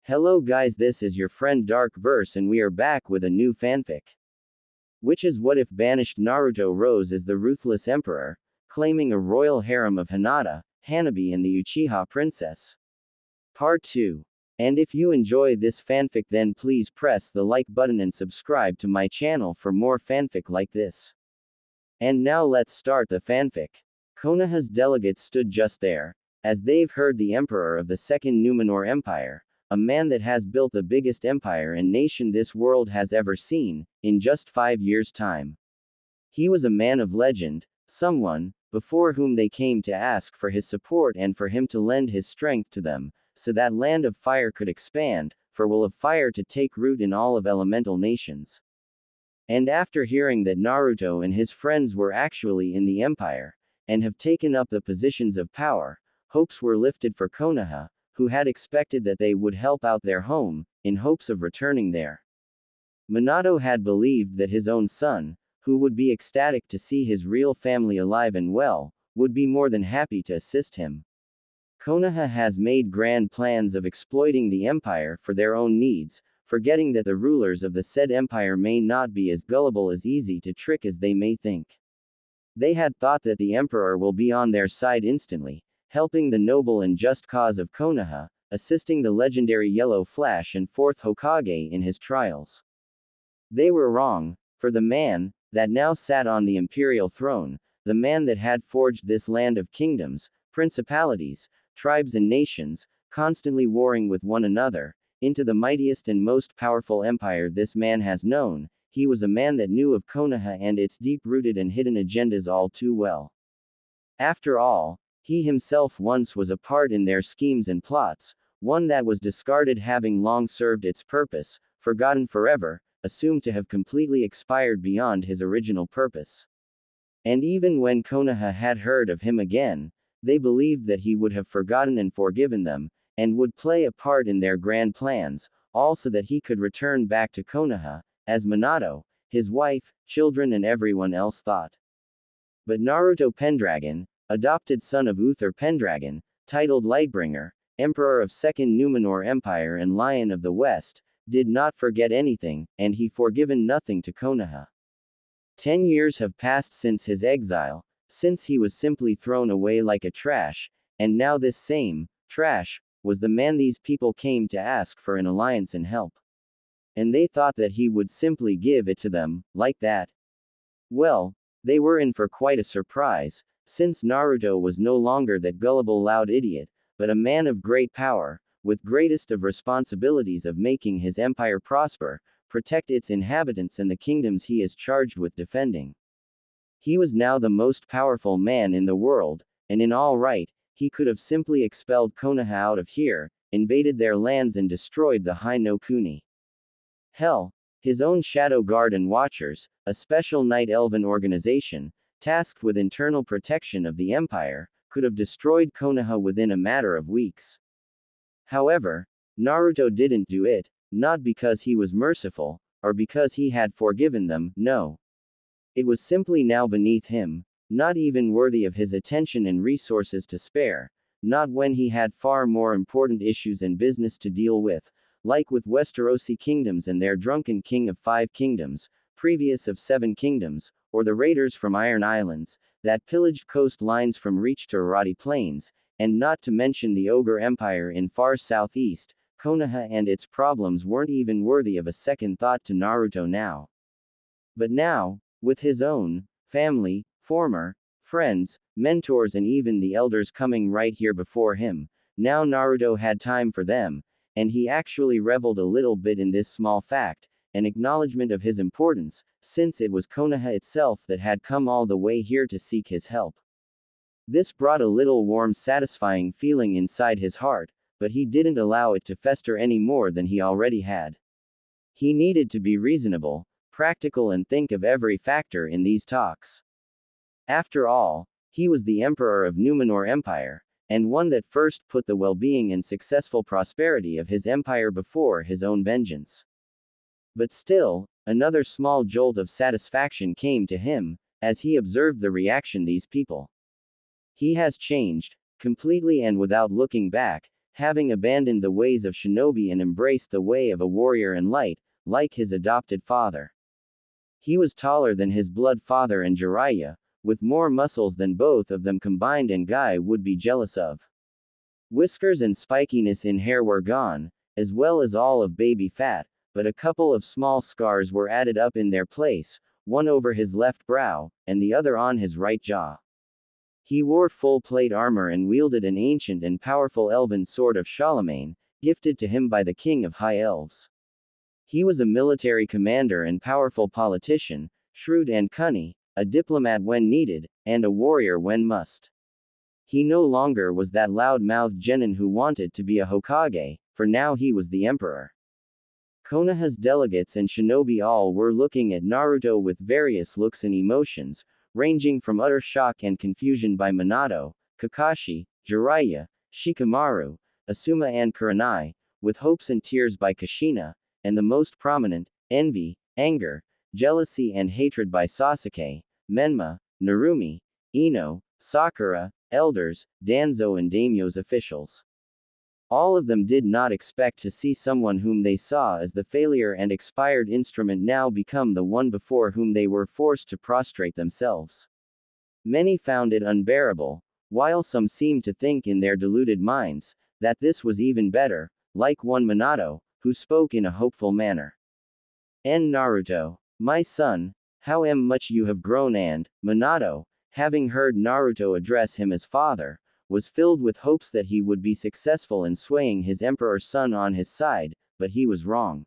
Hello guys, this is your friend Dark Verse and we are back with a new fanfic. Which is what if Banished Naruto rose as the Ruthless Emperor, claiming a royal harem of Hinata, Hanabi and the Uchiha princess. Part 2. And if you enjoy this fanfic then please press the like button and subscribe to my channel for more fanfic like this. And now let's start the fanfic. Konoha's delegates stood just there, as they've heard the emperor of the Second Numenor Empire, a man that has built the biggest empire and nation this world has ever seen, in just 5 years' time. He was a man of legend, someone, before whom they came to ask for his support and for him to lend his strength to them, so that Land of Fire could expand, for will of fire to take root in all of elemental nations. And after hearing that Naruto and his friends were actually in the empire, and have taken up the positions of power, hopes were lifted for Konoha, who had expected that they would help out their home, in hopes of returning there. Minato had believed that his own son, who would be ecstatic to see his real family alive and well, would be more than happy to assist him. Konoha has made grand plans of exploiting the empire for their own needs, forgetting that the rulers of the said empire may not be as gullible as easy to trick as they may think. They had thought that the emperor will be on their side instantly, helping the noble and just cause of Konoha, assisting the legendary Yellow Flash and 4th Hokage in his trials. They were wrong, for the man that now sat on the imperial throne, the man that had forged this land of kingdoms, principalities, tribes and nations, constantly warring with one another, into the mightiest and most powerful empire this man has known, he was a man that knew of Konoha and its deep-rooted and hidden agendas all too well. After all, he himself once was a part in their schemes and plots, one that was discarded having long served its purpose, forgotten forever, assumed to have completely expired beyond his original purpose. And even when Konoha had heard of him again, they believed that he would have forgotten and forgiven them, and would play a part in their grand plans, also that he could return back to Konoha, as Minato, his wife, children and everyone else thought. But Naruto Pendragon, adopted son of Uther Pendragon, titled Lightbringer, Emperor of Second Numenor Empire and Lion of the West, did not forget anything, and he forgiven nothing to Konoha. 10 years have passed since his exile, since he was simply thrown away like a trash, and now this same trash was the man these people came to ask for an alliance and help. And they thought that he would simply give it to them, like that. Well, they were in for quite a surprise, since Naruto was no longer that gullible loud idiot, but a man of great power, with greatest of responsibilities of making his empire prosper, protect its inhabitants and the kingdoms he is charged with defending. He was now the most powerful man in the world, and in all right, he could have simply expelled Konoha out of here, invaded their lands and destroyed the High no Kuni. Hell, his own Shadow Guard and Watchers, a special night elven organization, tasked with internal protection of the empire, could have destroyed Konoha within a matter of weeks. However, Naruto didn't do it, not because he was merciful, or because he had forgiven them, no. It was simply now beneath him, not even worthy of his attention and resources to spare, not when he had far more important issues and business to deal with, like with Westerosi kingdoms and their drunken king of 5 kingdoms, previous of 7 kingdoms, or the raiders from Iron Islands, that pillaged coastlines from Reach to Arati Plains, and not to mention the Ogre Empire in far southeast, Konoha and its problems weren't even worthy of a second thought to Naruto now. But now, with his own family, former friends, mentors and even the elders coming right here before him, now Naruto had time for them, and he actually reveled a little bit in this small fact, an acknowledgement of his importance, since it was Konoha itself that had come all the way here to seek his help. This brought a little warm satisfying feeling inside his heart, but he didn't allow it to fester any more than he already had. He needed to be reasonable, practical and think of every factor in these talks. After all, he was the emperor of Numenor Empire, and one that first put the well-being and successful prosperity of his empire before his own vengeance. But still, another small jolt of satisfaction came to him, as he observed the reaction these people. He has changed, completely and without looking back, having abandoned the ways of shinobi and embraced the way of a warrior and light, like his adopted father. He was taller than his blood father and Jiraiya, with more muscles than both of them combined, and Guy would be jealous of. Whiskers and spikiness in hair were gone, as well as all of baby fat, but a couple of small scars were added up in their place, one over his left brow, and the other on his right jaw. He wore full plate armor and wielded an ancient and powerful elven sword of Charlemagne, gifted to him by the king of high elves. He was a military commander and powerful politician, shrewd and cunning, a diplomat when needed, and a warrior when must. He no longer was that loud-mouthed genin who wanted to be a Hokage, for now he was the emperor. Konoha's delegates and shinobi all were looking at Naruto with various looks and emotions, ranging from utter shock and confusion by Minato, Kakashi, Jiraiya, Shikamaru, Asuma and Kurenai, with hopes and tears by Kushina, and the most prominent, envy, anger, jealousy and hatred by Sasuke, Menma, Narumi, Ino, Sakura, elders, Danzo and daimyo's officials. All of them did not expect to see someone whom they saw as the failure and expired instrument now become the one before whom they were forced to prostrate themselves. Many found it unbearable, while some seemed to think in their deluded minds that this was even better, like one Minato, who spoke in a hopeful manner. Naruto, my son, how much you have grown, and Minato, having heard Naruto address him as father, was filled with hopes that he would be successful in swaying his emperor's son on his side, but he was wrong.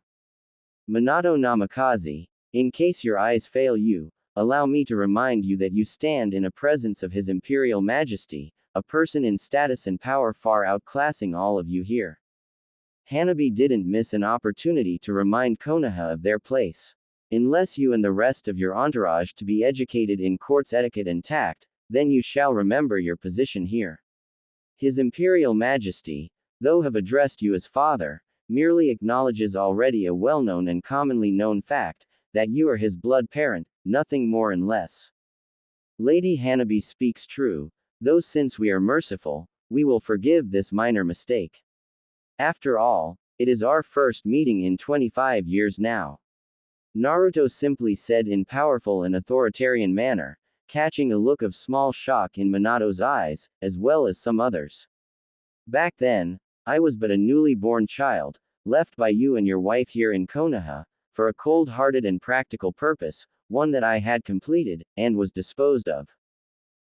Minato Namikaze, in case your eyes fail you, allow me to remind you that you stand in a presence of His Imperial Majesty, a person in status and power far outclassing all of you here. Hanabi didn't miss an opportunity to remind Konoha of their place. Unless you and the rest of your entourage to be educated in court's etiquette and tact, then you shall remember your position here. His Imperial Majesty, though have addressed you as father, merely acknowledges already a well-known and commonly known fact, that you are his blood parent, nothing more and less. Lady Hanabi speaks true, though since we are merciful, we will forgive this minor mistake. After all, it is our first meeting in 25 years now. Naruto simply said in powerful and authoritarian manner, catching a look of small shock in Minato's eyes, as well as some others. Back then, I was but a newly born child, left by you and your wife here in Konoha, for a cold-hearted and practical purpose, one that I had completed, and was disposed of.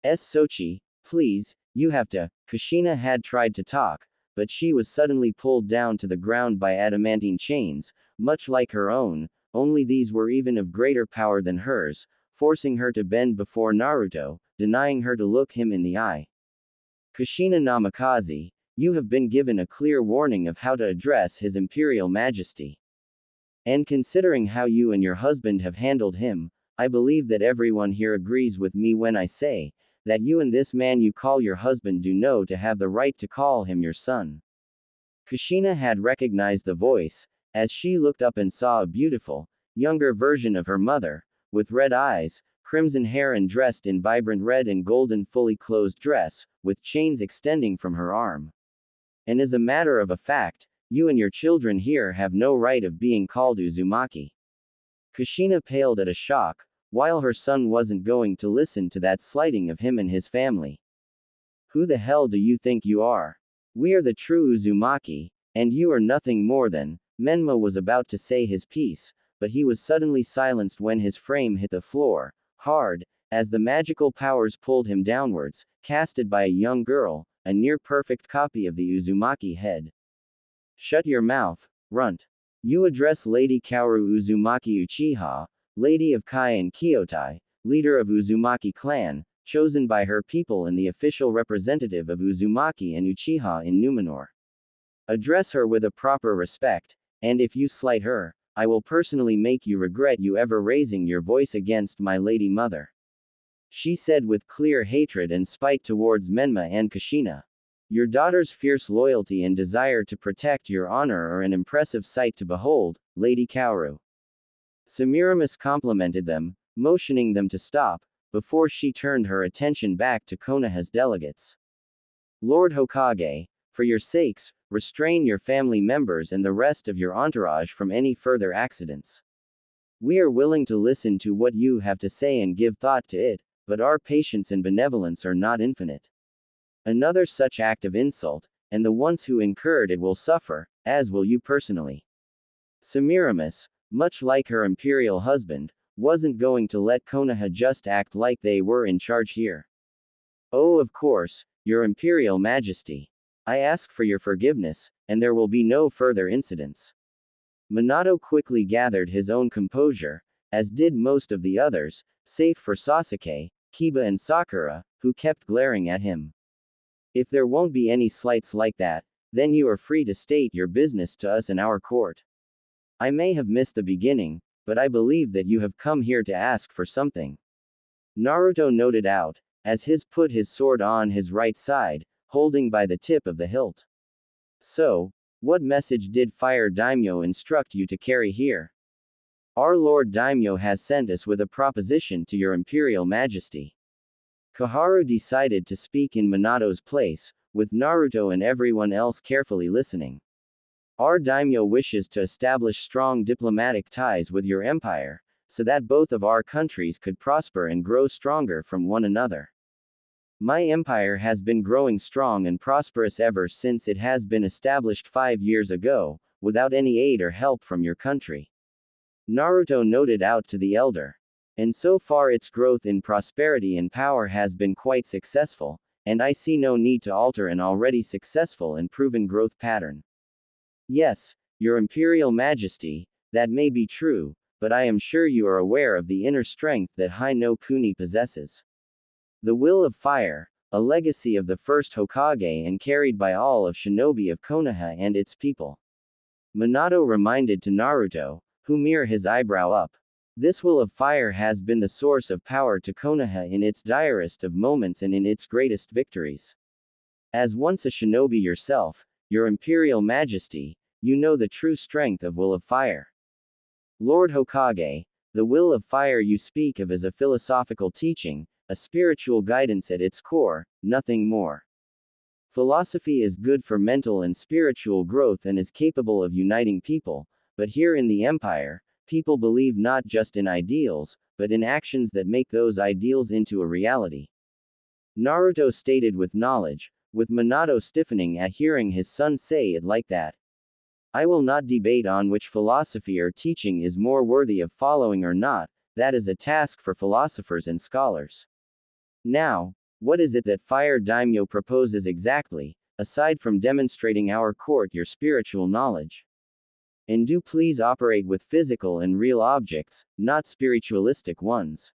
Sochi, please, you have to. Kushina had tried to talk, but she was suddenly pulled down to the ground by adamantine chains, much like her own, only these were even of greater power than hers, forcing her to bend before Naruto, denying her to look him in the eye. Kushina Namikaze, you have been given a clear warning of how to address His Imperial Majesty. And considering how you and your husband have handled him, I believe that everyone here agrees with me when I say, that you and this man you call your husband do know to have the right to call him your son. Kushina had recognized the voice, as she looked up and saw a beautiful, younger version of her mother, with red eyes, crimson hair and dressed in vibrant red and golden fully closed dress, with chains extending from her arm. And as a matter of a fact, you and your children here have no right of being called Uzumaki. Kushina paled at a shock, while her son wasn't going to listen to that slighting of him and his family. Who the hell do you think you are? We are the true Uzumaki, and you are nothing more than. Menma was about to say his piece, but he was suddenly silenced when his frame hit the floor, hard, as the magical powers pulled him downwards, casted by a young girl, a near-perfect copy of the Uzumaki head. Shut your mouth, runt. You address Lady Kaoru Uzumaki Uchiha, Lady of Kai and Kyotai, leader of Uzumaki clan, chosen by her people and the official representative of Uzumaki and Uchiha in Numenor. Address her with a proper respect, and if you slight her, I will personally make you regret you ever raising your voice against my lady mother. She said with clear hatred and spite towards Menma and Kushina. Your daughter's fierce loyalty and desire to protect your honor are an impressive sight to behold, Lady Kaoru. Semiramis complimented them, motioning them to stop, before she turned her attention back to Konoha's delegates. Lord Hokage, for your sakes, restrain your family members and the rest of your entourage from any further accidents. We are willing to listen to what you have to say and give thought to it, but our patience and benevolence are not infinite. Another such act of insult, and the ones who incurred it will suffer, as will you personally. Semiramis, much like her imperial husband, wasn't going to let Konoha just act like they were in charge here. Oh, of course, your imperial majesty. I ask for your forgiveness, and there will be no further incidents. Minato quickly gathered his own composure, as did most of the others, save for Sasuke, Kiba and Sakura, who kept glaring at him. If there won't be any slights like that, then you are free to state your business to us in our court. I may have missed the beginning, but I believe that you have come here to ask for something. Naruto noted out, as his put his sword on his right side, holding by the tip of the hilt. So, what message did Fire Daimyo instruct you to carry here? Our Lord Daimyo has sent us with a proposition to your Imperial Majesty. Koharu decided to speak in Minato's place, with Naruto and everyone else carefully listening. Our daimyo wishes to establish strong diplomatic ties with your empire, so that both of our countries could prosper and grow stronger from one another. My empire has been growing strong and prosperous ever since it has been established 5 years ago, without any aid or help from your country. Naruto noted out to the elder. And so far its growth in prosperity and power has been quite successful, and I see no need to alter an already successful and proven growth pattern. Yes, your Imperial Majesty, that may be true, but I am sure you are aware of the inner strength that Hai no Kuni possesses. The will of fire, a legacy of the first Hokage and carried by all of shinobi of Konoha and its people. Minato reminded to Naruto, who mirrored his eyebrow up. This will of fire has been the source of power to Konoha in its direst of moments and in its greatest victories. As once a shinobi yourself, your Imperial Majesty, you know the true strength of will of fire. Lord Hokage, the will of fire you speak of is a philosophical teaching, a spiritual guidance at its core, nothing more. Philosophy is good for mental and spiritual growth and is capable of uniting people, but here in the Empire, people believe not just in ideals, but in actions that make those ideals into a reality. Naruto stated with knowledge, with Minato stiffening at hearing his son say it like that. I will not debate on which philosophy or teaching is more worthy of following or not, that is a task for philosophers and scholars. Now, what is it that Fire Daimyo proposes exactly, aside from demonstrating our court your spiritual knowledge? And do please operate with physical and real objects, not spiritualistic ones.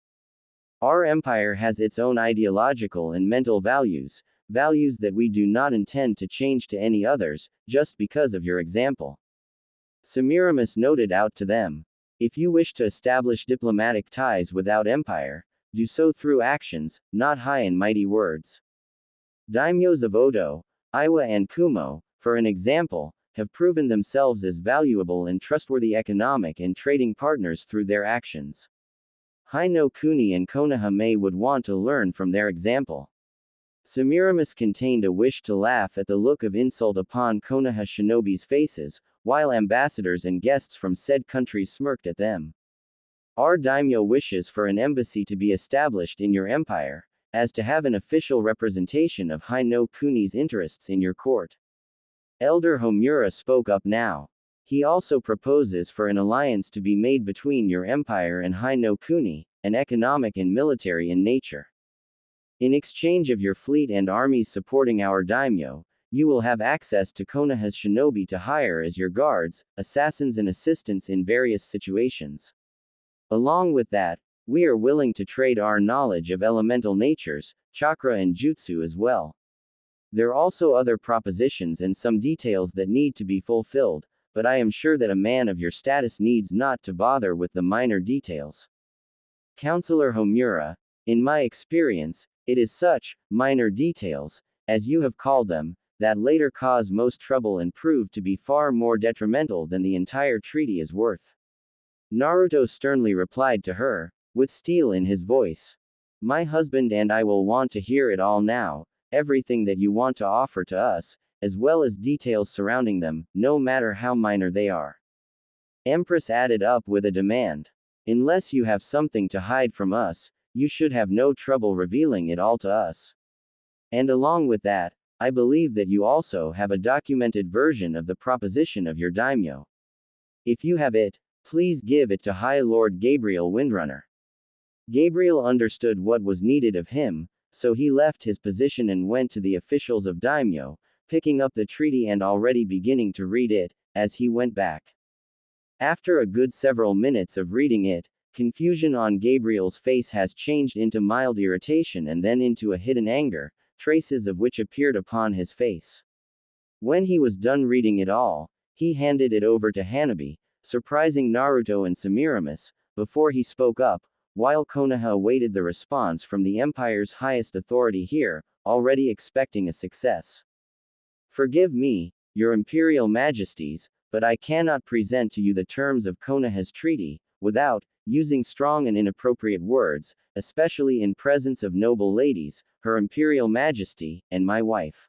Our empire has its own ideological and mental values, values that we do not intend to change to any others, just because of your example. Semiramis noted out to them. If you wish to establish diplomatic ties without empire, do so through actions, not high and mighty words. Daimyos of Odo, Iwa and Kumo, for an example, have proven themselves as valuable and trustworthy economic and trading partners through their actions. Hai no Kuni and Konoha would want to learn from their example. Semiramis contained a wish to laugh at the look of insult upon Konoha shinobi's faces, while ambassadors and guests from said countries smirked at them. Our daimyo wishes for an embassy to be established in your empire, as to have an official representation of Hai no Kuni's interests in your court. Elder Homura spoke up now. He also proposes for an alliance to be made between your empire and Hai no Kuni, an economic and military in nature. In exchange of your fleet and armies supporting our daimyo, you will have access to Konoha's shinobi to hire as your guards, assassins and assistants in various situations. Along with that, we are willing to trade our knowledge of elemental natures, chakra and jutsu as well. There are also other propositions and some details that need to be fulfilled, but I am sure that a man of your status needs not to bother with the minor details. Counselor Homura, in my experience, it is such minor details, as you have called them, that later cause most trouble and prove to be far more detrimental than the entire treaty is worth. Naruto sternly replied to her, with steel in his voice. My husband and I will want to hear it all now, everything that you want to offer to us, as well as details surrounding them, no matter how minor they are. Empress added up with a demand. Unless you have something to hide from us, you should have no trouble revealing it all to us. And along with that, I believe that you also have a documented version of the proposition of your daimyo. If you have it, please give it to High Lord Gabriel Windrunner. Gabriel understood what was needed of him, so he left his position and went to the officials of daimyo, picking up the treaty and already beginning to read it, as he went back. After a good several minutes of reading it, confusion on Gabriel's face has changed into mild irritation and then into a hidden anger, traces of which appeared upon his face. When he was done reading it all, he handed it over to Hanabi, surprising Naruto and Semiramis, before he spoke up, while Konoha awaited the response from the Empire's highest authority here, already expecting a success. Forgive me, your Imperial Majesties, but I cannot present to you the terms of Konoha's treaty, without using strong and inappropriate words, especially in presence of noble ladies, Her Imperial Majesty, and my wife.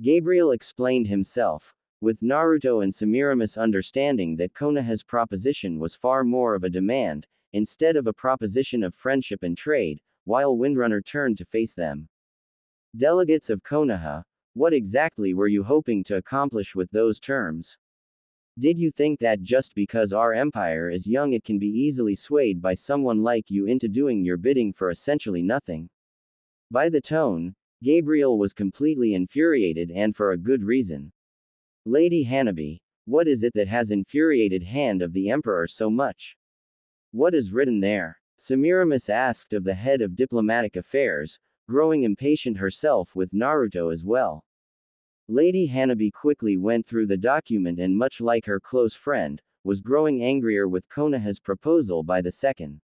Gabriel explained himself, with Naruto and Semiramis understanding that Konoha's proposition was far more of a demand, instead of a proposition of friendship and trade, while Windrunner turned to face them. Delegates of Konoha, what exactly were you hoping to accomplish with those terms? Did you think that just because our empire is young it can be easily swayed by someone like you into doing your bidding for essentially nothing? By the tone, Gabriel was completely infuriated and for a good reason. Lady Hanabi, what is it that has infuriated Hand of the Emperor so much? What is written there? Semiramis asked of the head of diplomatic affairs, growing impatient herself with Naruto as well. Lady Hanabi quickly went through the document and much like her close friend, was growing angrier with Konoha's proposal by the second.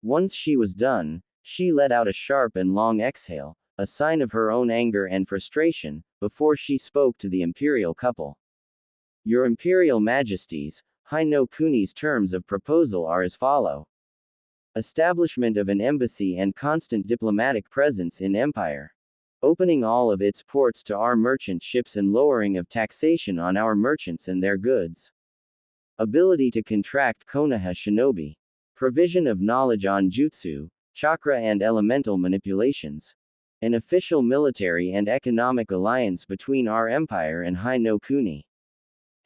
Once she was done, she let out a sharp and long exhale, a sign of her own anger and frustration, before she spoke to the imperial couple. Your Imperial Majesties, High no Kuni's terms of proposal are as follow. Establishment of an embassy and constant diplomatic presence in Empire. Opening all of its ports to our merchant ships and lowering of taxation on our merchants and their goods. Ability to contract Konoha shinobi. Provision of knowledge on jutsu, chakra and elemental manipulations. An official military and economic alliance between our empire and High no Kuni.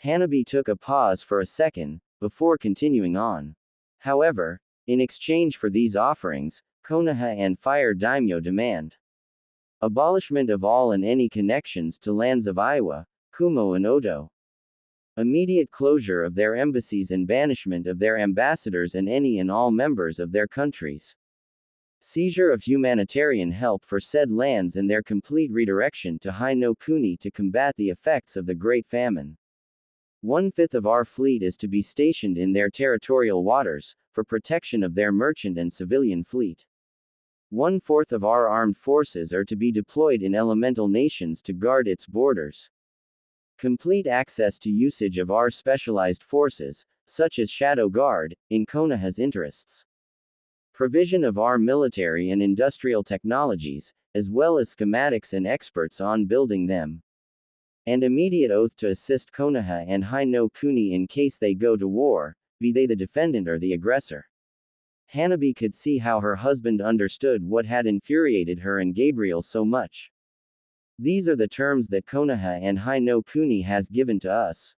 Hanabi took a pause for a second, before continuing on. However, in exchange for these offerings, Konoha and Fire Daimyo demand abolishment of all and any connections to lands of Iwa, Kumo and Oto. Immediate closure of their embassies and banishment of their ambassadors and any and all members of their countries. Seizure of humanitarian help for said lands and their complete redirection to High no Kuni to combat the effects of the Great Famine. 1/5 of our fleet is to be stationed in their territorial waters, for protection of their merchant and civilian fleet. 1/4 of our armed forces are to be deployed in elemental nations to guard its borders. Complete access to usage of our specialized forces, such as Shadow Guard, in Konoha's interests. Provision of our military and industrial technologies, as well as schematics and experts on building them. And immediate oath to assist Konoha and High no Kuni in case they go to war, be they the defendant or the aggressor. Hanabi could see how her husband understood what had infuriated her and Gabriel so much. These are the terms that Konoha and High no Kuni has given to us.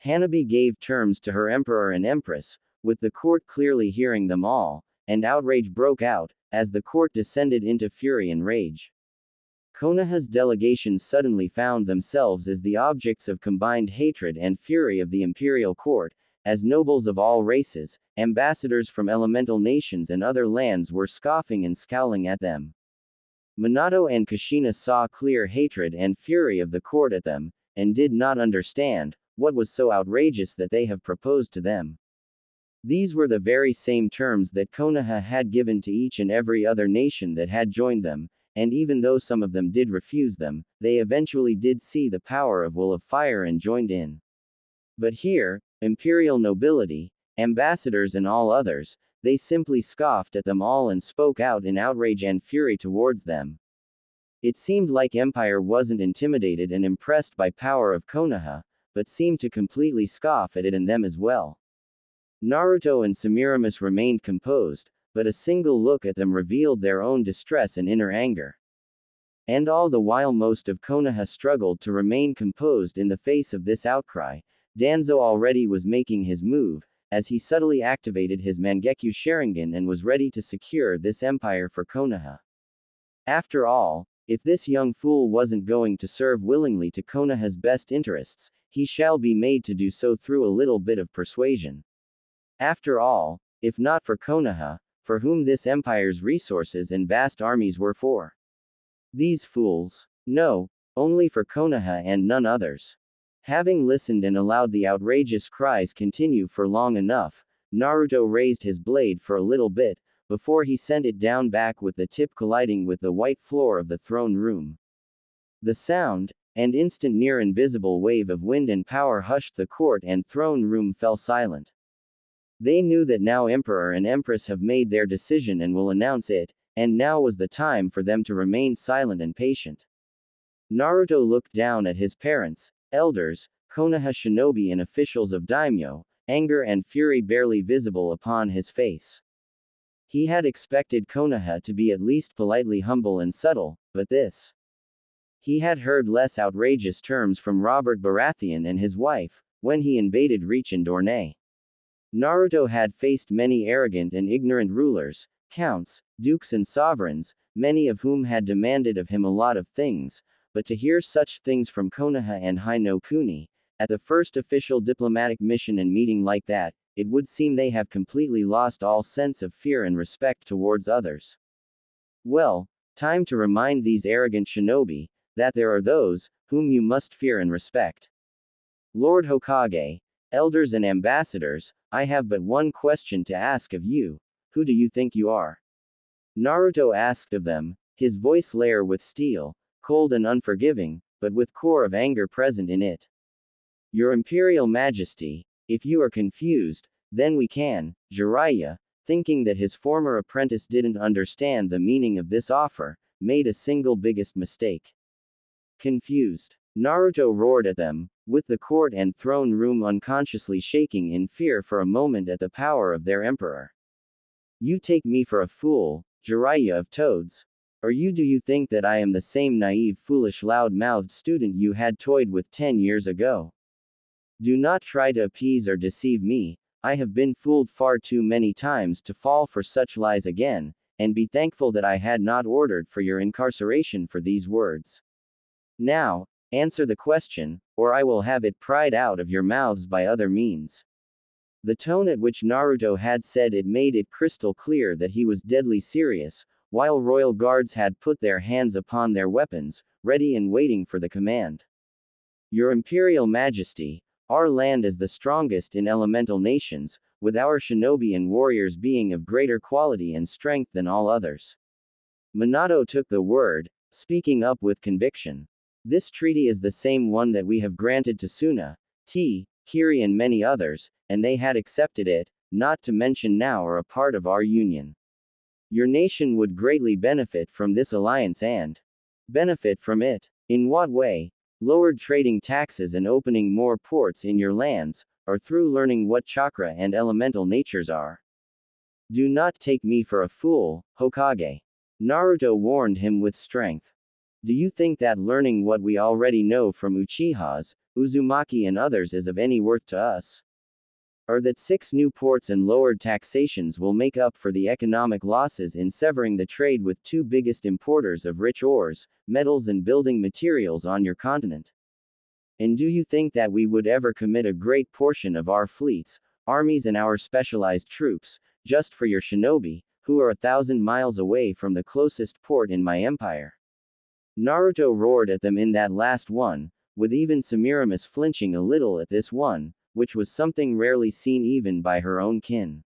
Hanabi gave terms to her emperor and empress, with the court clearly hearing them all, and outrage broke out, as the court descended into fury and rage. Konoha's delegations suddenly found themselves as the objects of combined hatred and fury of the imperial court, as nobles of all races, ambassadors from elemental nations and other lands were scoffing and scowling at them. Minato and Kushina saw clear hatred and fury of the court at them, and did not understand what was so outrageous that they have proposed to them. These were the very same terms that Konoha had given to each and every other nation that had joined them, and even though some of them did refuse them, they eventually did see the power of Will of Fire and joined in. But here, imperial nobility, ambassadors and all others, they simply scoffed at them all and spoke out in outrage and fury towards them. It seemed like Empire wasn't intimidated and impressed by power of Konoha, but seemed to completely scoff at it and them as well. Naruto and Semiramis remained composed, but a single look at them revealed their own distress and inner anger. And all the while most of Konoha struggled to remain composed in the face of this outcry. Danzo already was making his move, as he subtly activated his Mangekyo Sharingan and was ready to secure this empire for Konoha. After all, if this young fool wasn't going to serve willingly to Konoha's best interests, he shall be made to do so through a little bit of persuasion. After all, if not for Konoha, for whom this empire's resources and vast armies were for? These fools. No, only for Konoha and none others. Having listened and allowed the outrageous cries continue for long enough, Naruto raised his blade for a little bit, before he sent it down back with the tip colliding with the white floor of the throne room. The sound, and instant near invisible wave of wind and power hushed the court and throne room fell silent. They knew that now Emperor and Empress have made their decision and will announce it, and now was the time for them to remain silent and patient. Naruto looked down at his parents, elders, Konoha shinobi and officials of daimyo, anger and fury barely visible upon his face. He had expected Konoha to be at least politely humble and subtle, but this. He had heard less outrageous terms from Robert Baratheon and his wife, when he invaded Reach and Dorne. Naruto had faced many arrogant and ignorant rulers, counts, dukes and sovereigns, many of whom had demanded of him a lot of things, but to hear such things from Konoha and Hai no Kuni, at the first official diplomatic mission and meeting like that, it would seem they have completely lost all sense of fear and respect towards others. Well, time to remind these arrogant shinobi, that there are those, whom you must fear and respect. Lord Hokage, elders and ambassadors, I have but one question to ask of you. Who do you think you are? Naruto asked of them, his voice layer with steel, cold and unforgiving, but with core of anger present in it. Your Imperial Majesty, if you are confused, then we can. Jiraiya, thinking that his former apprentice didn't understand the meaning of this offer, made a single biggest mistake. Confused. Naruto roared at them, with the court and throne room unconsciously shaking in fear for a moment at the power of their emperor. You take me for a fool, Jiraiya of Toads? Or do you think that I am the same naive foolish loud-mouthed student you had toyed with 10 years ago? Do not try to appease or deceive me. I have been fooled far too many times to fall for such lies again, and be thankful that I had not ordered for your incarceration for these words. Now, answer the question, or I will have it pried out of your mouths by other means. The tone at which Naruto had said it made it crystal clear that he was deadly serious, while royal guards had put their hands upon their weapons, ready and waiting for the command. Your Imperial Majesty, our land is the strongest in elemental nations, with our shinobi and warriors being of greater quality and strength than all others. Minato took the word, speaking up with conviction. This treaty is the same one that we have granted to Suna, Kiri and many others, and they had accepted it, not to mention now are a part of our union. Your nation would greatly benefit from this alliance and benefit from it. In what way? Lowered trading taxes and opening more ports in your lands, or through learning what chakra and elemental natures are. Do not take me for a fool, Hokage. Naruto warned him with strength. Do you think that learning what we already know from Uchihas, Uzumaki and others is of any worth to us? Or that 6 new ports and lowered taxations will make up for the economic losses in severing the trade with 2 biggest importers of rich ores, metals and building materials on your continent? And do you think that we would ever commit a great portion of our fleets, armies and our specialized troops, just for your shinobi, who are 1,000 miles away from the closest port in my empire? Naruto roared at them in that last one, with even Semiramis flinching a little at this one, which was something rarely seen even by her own kin.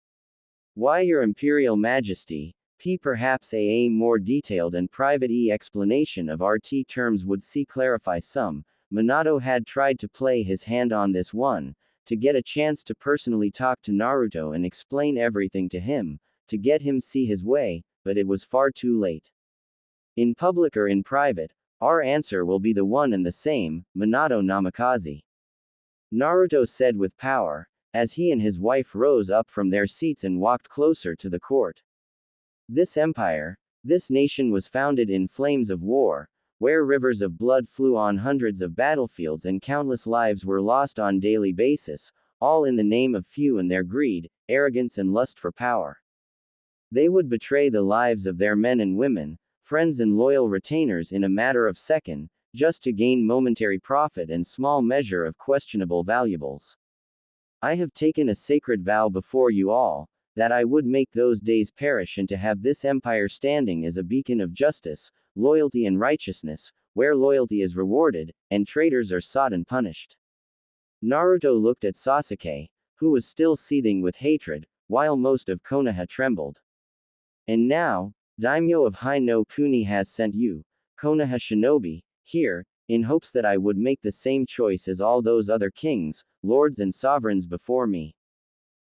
Why, your Imperial Majesty, perhaps a more detailed and private explanation of RT terms would see clarify some. Minato had tried to play his hand on this one, to get a chance to personally talk to Naruto and explain everything to him, to get him see his way, but it was far too late. In public or in private, our answer will be the one and the same, Minato Namikaze. Naruto said with power, as he and his wife rose up from their seats and walked closer to the court. This empire, this nation was founded in flames of war, where rivers of blood flew on hundreds of battlefields and countless lives were lost on daily basis, all in the name of few and their greed, arrogance and lust for power. They would betray the lives of their men and women, friends and loyal retainers in a matter of second, just to gain momentary profit and small measure of questionable valuables. I have taken a sacred vow before you all, that I would make those days perish and to have this empire standing as a beacon of justice, loyalty and righteousness, where loyalty is rewarded, and traitors are sought and punished. Naruto looked at Sasuke, who was still seething with hatred, while most of Konoha trembled. And now, Daimyo of Hai no Kuni has sent you, Konoha shinobi, here, in hopes that I would make the same choice as all those other kings, lords and sovereigns before me.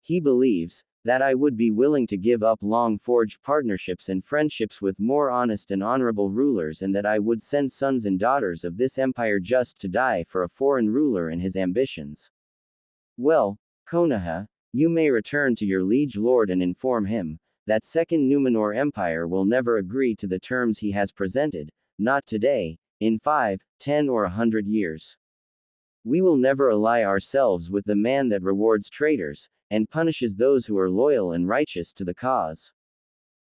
He believes that I would be willing to give up long-forged partnerships and friendships with more honest and honorable rulers, and that I would send sons and daughters of this empire just to die for a foreign ruler and his ambitions. Well, Konoha, you may return to your liege lord and inform him that Second Numenor Empire will never agree to the terms he has presented, not today, in 5, 10 or 100 years. We will never ally ourselves with the man that rewards traitors, and punishes those who are loyal and righteous to the cause.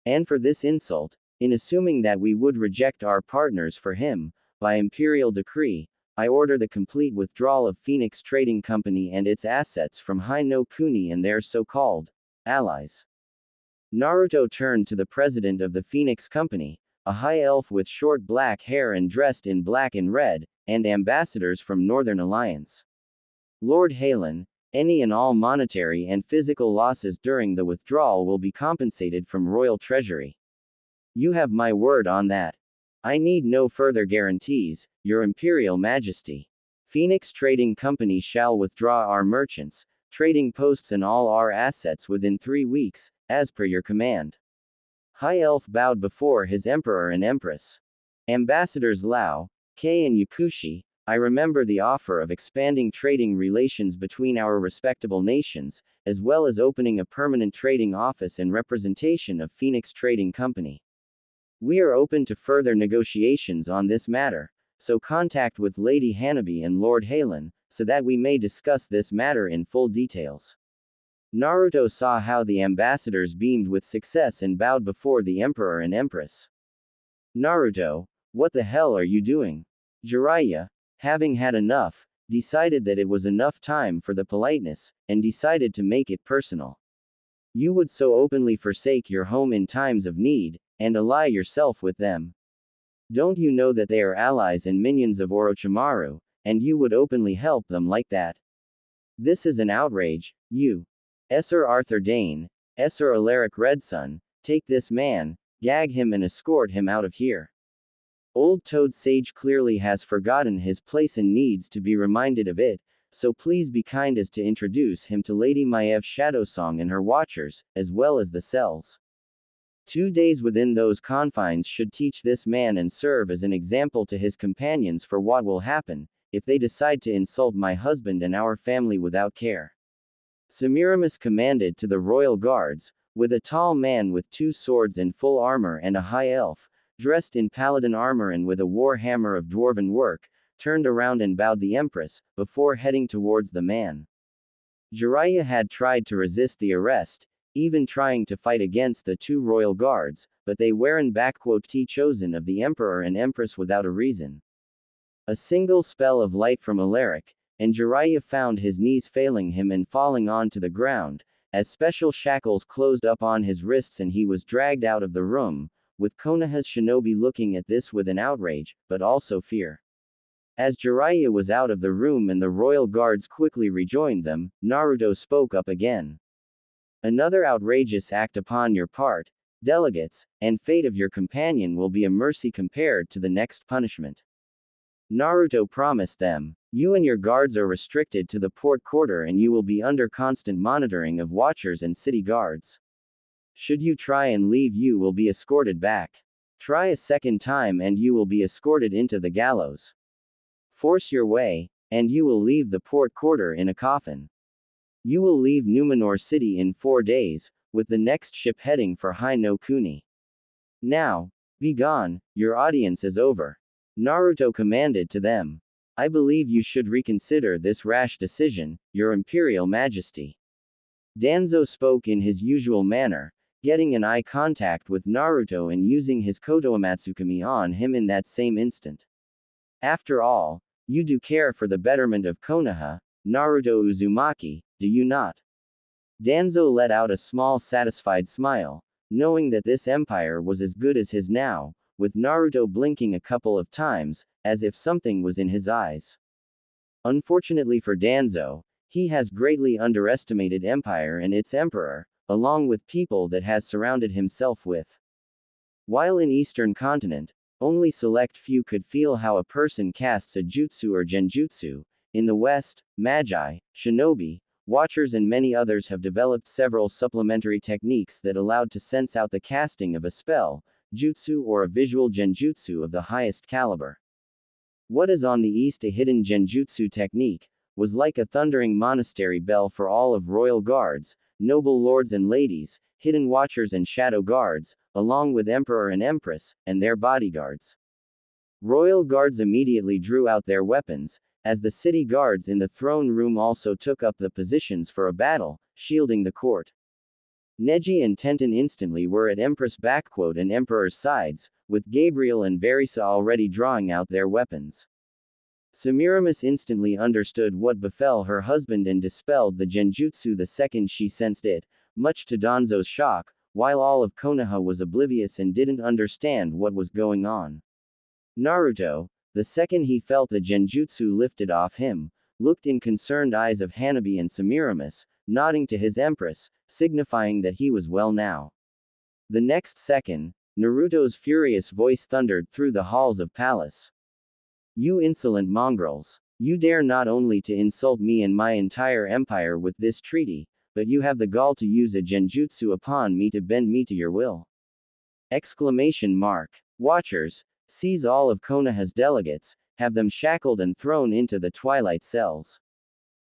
And for this insult, in assuming that we would reject our partners for him, by imperial decree, I order the complete withdrawal of Phoenix Trading Company and its assets from Hai no Kuni and their so-called allies. Naruto turned to the president of the Phoenix Company, a high elf with short black hair and dressed in black and red, and ambassadors from Northern Alliance. Lord Halen, any and all monetary and physical losses during the withdrawal will be compensated from royal treasury. You have my word on that. I need no further guarantees, Your Imperial Majesty. Phoenix Trading Company shall withdraw our merchants, trading posts and all our assets within 3 weeks, as per your command. High Elf bowed before his Emperor and Empress. Ambassadors Lao, Kei and Yakushi, I remember the offer of expanding trading relations between our respectable nations, as well as opening a permanent trading office and representation of Phoenix Trading Company. We are open to further negotiations on this matter, so contact with Lady Hanabi and Lord Halen, so that we may discuss this matter in full details. Naruto saw how the ambassadors beamed with success and bowed before the Emperor and Empress. Naruto, what the hell are you doing? Jiraiya, having had enough, decided that it was enough time for the politeness, and decided to make it personal. You would so openly forsake your home in times of need, and ally yourself with them. Don't you know that they are allies and minions of Orochimaru, and you would openly help them like that? This is an outrage, you. Sir Arthur Dane, Sir Alaric Redsun, take this man, gag him and escort him out of here. Old Toad Sage clearly has forgotten his place and needs to be reminded of it, so please be kind as to introduce him to Lady Maiev Shadowsong and her watchers, as well as the cells. 2 days within those confines should teach this man and serve as an example to his companions for what will happen, if they decide to insult my husband and our family without care. Semiramis commanded to the royal guards, with a tall man with 2 swords in full armor and a high elf, dressed in paladin armor and with a war hammer of dwarven work, turned around and bowed the Empress, before heading towards the man. Jiraiya had tried to resist the arrest, even trying to fight against the 2 royal guards, but they weren't chosen of the Emperor and Empress without a reason. A single spell of light from Alaric, and Jiraiya found his knees failing him and falling onto the ground, as special shackles closed up on his wrists and he was dragged out of the room, with Konoha's shinobi looking at this with an outrage, but also fear. As Jiraiya was out of the room and the royal guards quickly rejoined them, Naruto spoke up again. Another outrageous act upon your part, delegates, and fate of your companion will be a mercy compared to the next punishment. Naruto promised them, you and your guards are restricted to the port quarter and you will be under constant monitoring of watchers and city guards. Should you try and leave you will be escorted back. Try a second time and you will be escorted into the gallows. Force your way, and you will leave the port quarter in a coffin. You will leave Numenor City in 4 days, with the next ship heading for Hai no Kuni. Now, be gone, your audience is over. Naruto commanded to them. I believe you should reconsider this rash decision, your Imperial Majesty. Danzo spoke in his usual manner, getting an eye contact with Naruto and using his Kotoamatsukami on him in that same instant. After all, you do care for the betterment of Konoha, Naruto Uzumaki, do you not? Danzo let out a small satisfied smile, knowing that this empire was as good as his now, with Naruto blinking a couple of times, as if something was in his eyes. Unfortunately for Danzo, he has greatly underestimated empire and its emperor, along with people that has surrounded himself with. While in Eastern continent, only select few could feel how a person casts a jutsu or genjutsu. In the West, magi, shinobi, watchers and many others have developed several supplementary techniques that allowed to sense out the casting of a spell, jutsu or a visual genjutsu of the highest caliber. What is on the East a hidden genjutsu technique, was like a thundering monastery bell for all of royal guards, noble lords and ladies, hidden watchers and shadow guards, along with emperor and empress, and their bodyguards. Royal guards immediately drew out their weapons, as the city guards in the throne room also took up the positions for a battle, shielding the court. Neji and Tenten instantly were at Empress and Emperor's sides, with Gabriel and Verisa already drawing out their weapons. Semiramis instantly understood what befell her husband and dispelled the genjutsu the second she sensed it, much to Danzo's shock, while all of Konoha was oblivious and didn't understand what was going on. Naruto, the second he felt the genjutsu lifted off him, looked in concerned eyes of Hanabi and Semiramis, nodding to his empress, signifying that he was well now. The next second, Naruto's furious voice thundered through the halls of palace. You insolent mongrels! You dare not only to insult me and my entire empire with this treaty, but you have the gall to use a genjutsu upon me to bend me to your will. Exclamation mark. Watchers, seize all of Konoha's delegates, have them shackled and thrown into the twilight cells.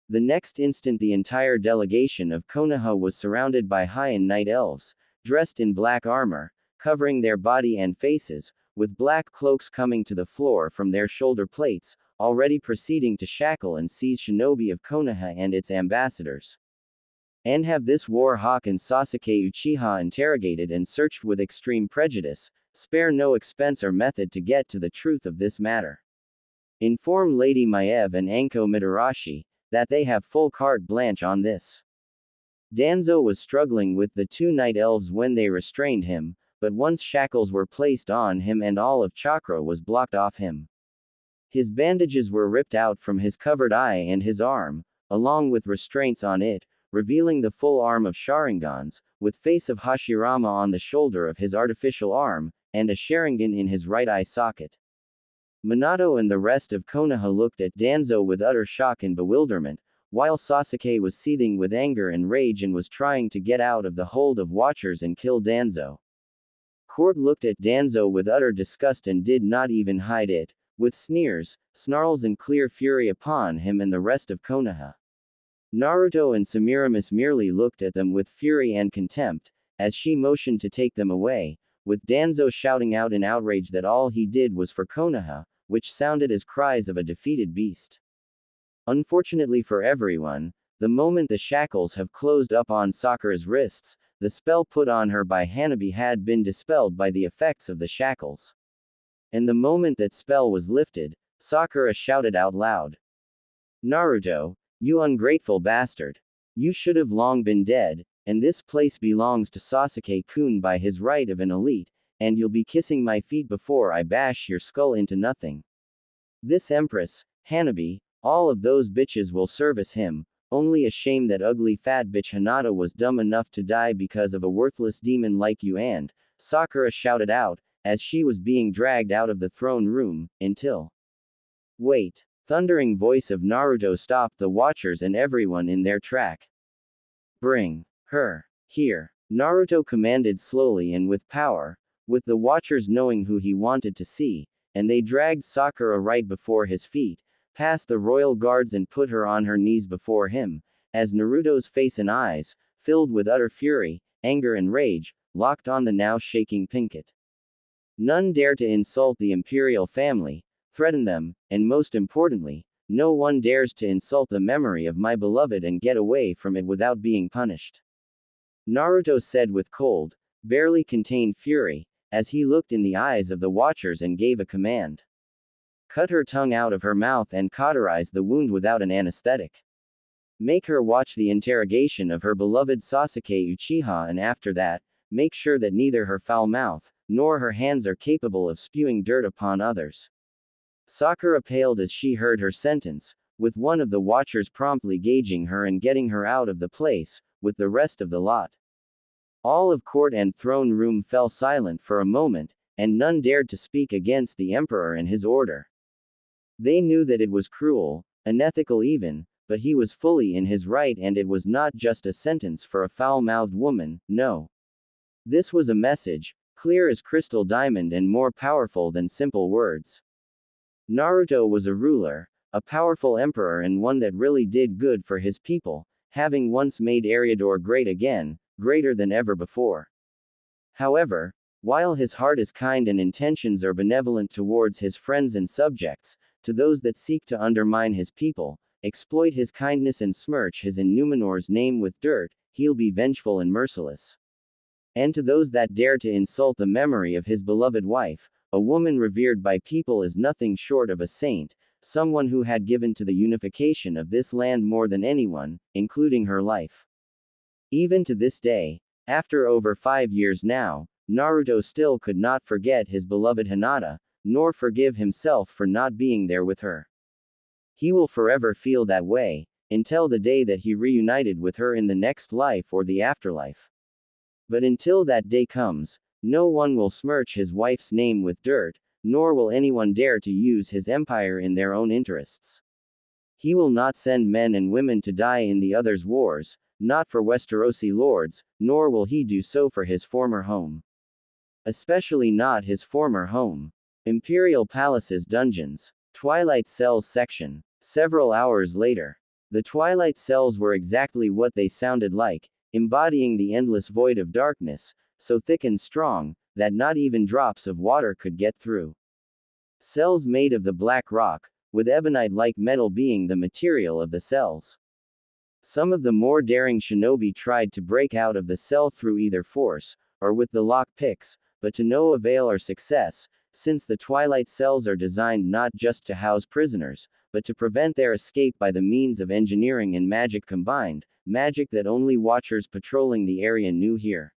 The next instant the entire delegation of Konoha was surrounded by Heian night elves, dressed in black armor, covering their body and faces, with black cloaks coming to the floor from their shoulder plates, already proceeding to shackle and seize shinobi of Konoha and its ambassadors. And have this war hawk and Sasuke Uchiha interrogated and searched with extreme prejudice, spare no expense or method to get to the truth of this matter. Inform Lady Maev and Anko Mitarashi, that they have full carte blanche on this. Danzo was struggling with the 2 night elves when they restrained him, but once shackles were placed on him and all of chakra was blocked off him. His bandages were ripped out from his covered eye and his arm, along with restraints on it, revealing the full arm of Sharingans, with face of Hashirama on the shoulder of his artificial arm, and a Sharingan in his right eye socket. Minato and the rest of Konoha looked at Danzo with utter shock and bewilderment, while Sasuke was seething with anger and rage and was trying to get out of the hold of watchers and kill Danzo. Court looked at Danzo with utter disgust and did not even hide it, with sneers, snarls and clear fury upon him and the rest of Konoha. Naruto and Semiramis merely looked at them with fury and contempt, as she motioned to take them away, with Danzo shouting out in outrage that all he did was for Konoha, which sounded as cries of a defeated beast. Unfortunately for everyone, the moment the shackles have closed up on Sakura's wrists, the spell put on her by Hanabi had been dispelled by the effects of the shackles. And the moment that spell was lifted, Sakura shouted out loud. Naruto, you ungrateful bastard. You should have long been dead, and this place belongs to Sasuke-kun by his right of an elite, and you'll be kissing my feet before I bash your skull into nothing. This Empress, Hanabi, all of those bitches will service him, only a shame that ugly fat bitch Hinata was dumb enough to die because of a worthless demon like you and, Sakura shouted out, as she was being dragged out of the throne room, until. Wait. Thundering voice of Naruto stopped the watchers and everyone in their track. Bring her here. Naruto commanded slowly and with power, with the Watchers knowing who he wanted to see, and they dragged Sakura right before his feet, past the royal guards and put her on her knees before him, as Naruto's face and eyes, filled with utter fury, anger and rage, locked on the now shaking Pinkett. None dare to insult the imperial family, threaten them, and most importantly, no one dares to insult the memory of my beloved and get away from it without being punished. Naruto said with cold, barely contained fury, as he looked in the eyes of the Watchers and gave a command. Cut her tongue out of her mouth and cauterize the wound without an anesthetic. Make her watch the interrogation of her beloved Sasuke Uchiha, and after that, make sure that neither her foul mouth, nor her hands are capable of spewing dirt upon others. Sakura paled as she heard her sentence, with one of the Watchers promptly gauging her and getting her out of the place, with the rest of the lot. All of court and throne room fell silent for a moment, and none dared to speak against the emperor and his order. They knew that it was cruel, unethical even, but he was fully in his right, and it was not just a sentence for a foul-mouthed woman, no. This was a message, clear as crystal diamond and more powerful than simple words. Naruto was a ruler, a powerful emperor, and one that really did good for his people, having once made Eriador great again, greater than ever before. However, while his heart is kind and intentions are benevolent towards his friends and subjects, to those that seek to undermine his people, exploit his kindness and smirch his in Numenor's name with dirt, he'll be vengeful and merciless. And to those that dare to insult the memory of his beloved wife, a woman revered by people as nothing short of a saint, someone who had given to the unification of this land more than anyone, including her life. Even to this day, after over 5 years now, Naruto still could not forget his beloved Hinata, nor forgive himself for not being there with her. He will forever feel that way, until the day that he reunited with her in the next life or the afterlife. But until that day comes, no one will smirch his wife's name with dirt, nor will anyone dare to use his empire in their own interests. He will not send men and women to die in the others' wars, not for Westerosi lords, nor will he do so for his former home. Especially not his former home. Imperial Palace's dungeons. Twilight Cells section. Several hours later. The Twilight Cells were exactly what they sounded like, embodying the endless void of darkness, so thick and strong, that not even drops of water could get through. Cells made of the black rock, with ebonite-like metal being the material of the cells. Some of the more daring shinobi tried to break out of the cell through either force, or with the lock picks, but to no avail or success, since the Twilight Cells are designed not just to house prisoners, but to prevent their escape by the means of engineering and magic combined, magic that only Watchers patrolling the area knew here.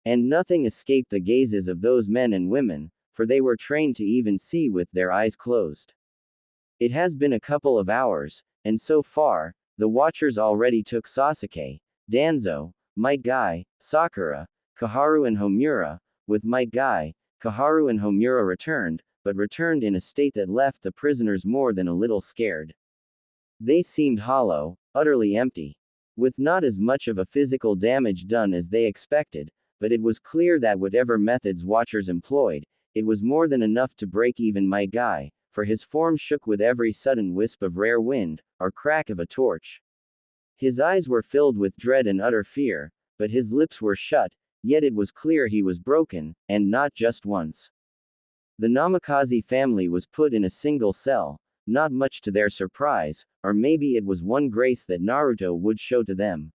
And nothing escaped the gazes of those men and women, for they were trained to even see with their eyes closed. It has been a couple of hours, and so far, the Watchers already took Sasuke, Danzo, Might Guy, Sakura, Koharu and Homura. With Might Guy, Koharu and Homura returned, but returned in a state that left the prisoners more than a little scared. They seemed hollow, utterly empty. With not as much of a physical damage done as they expected, but it was clear that whatever methods Watchers employed, it was more than enough to break even Might Guy, for his form shook with every sudden wisp of rare wind, or crack of a torch. His eyes were filled with dread and utter fear, but his lips were shut, yet it was clear he was broken, and not just once. The Namikaze family was put in a single cell, not much to their surprise, or maybe it was one grace that Naruto would show to them.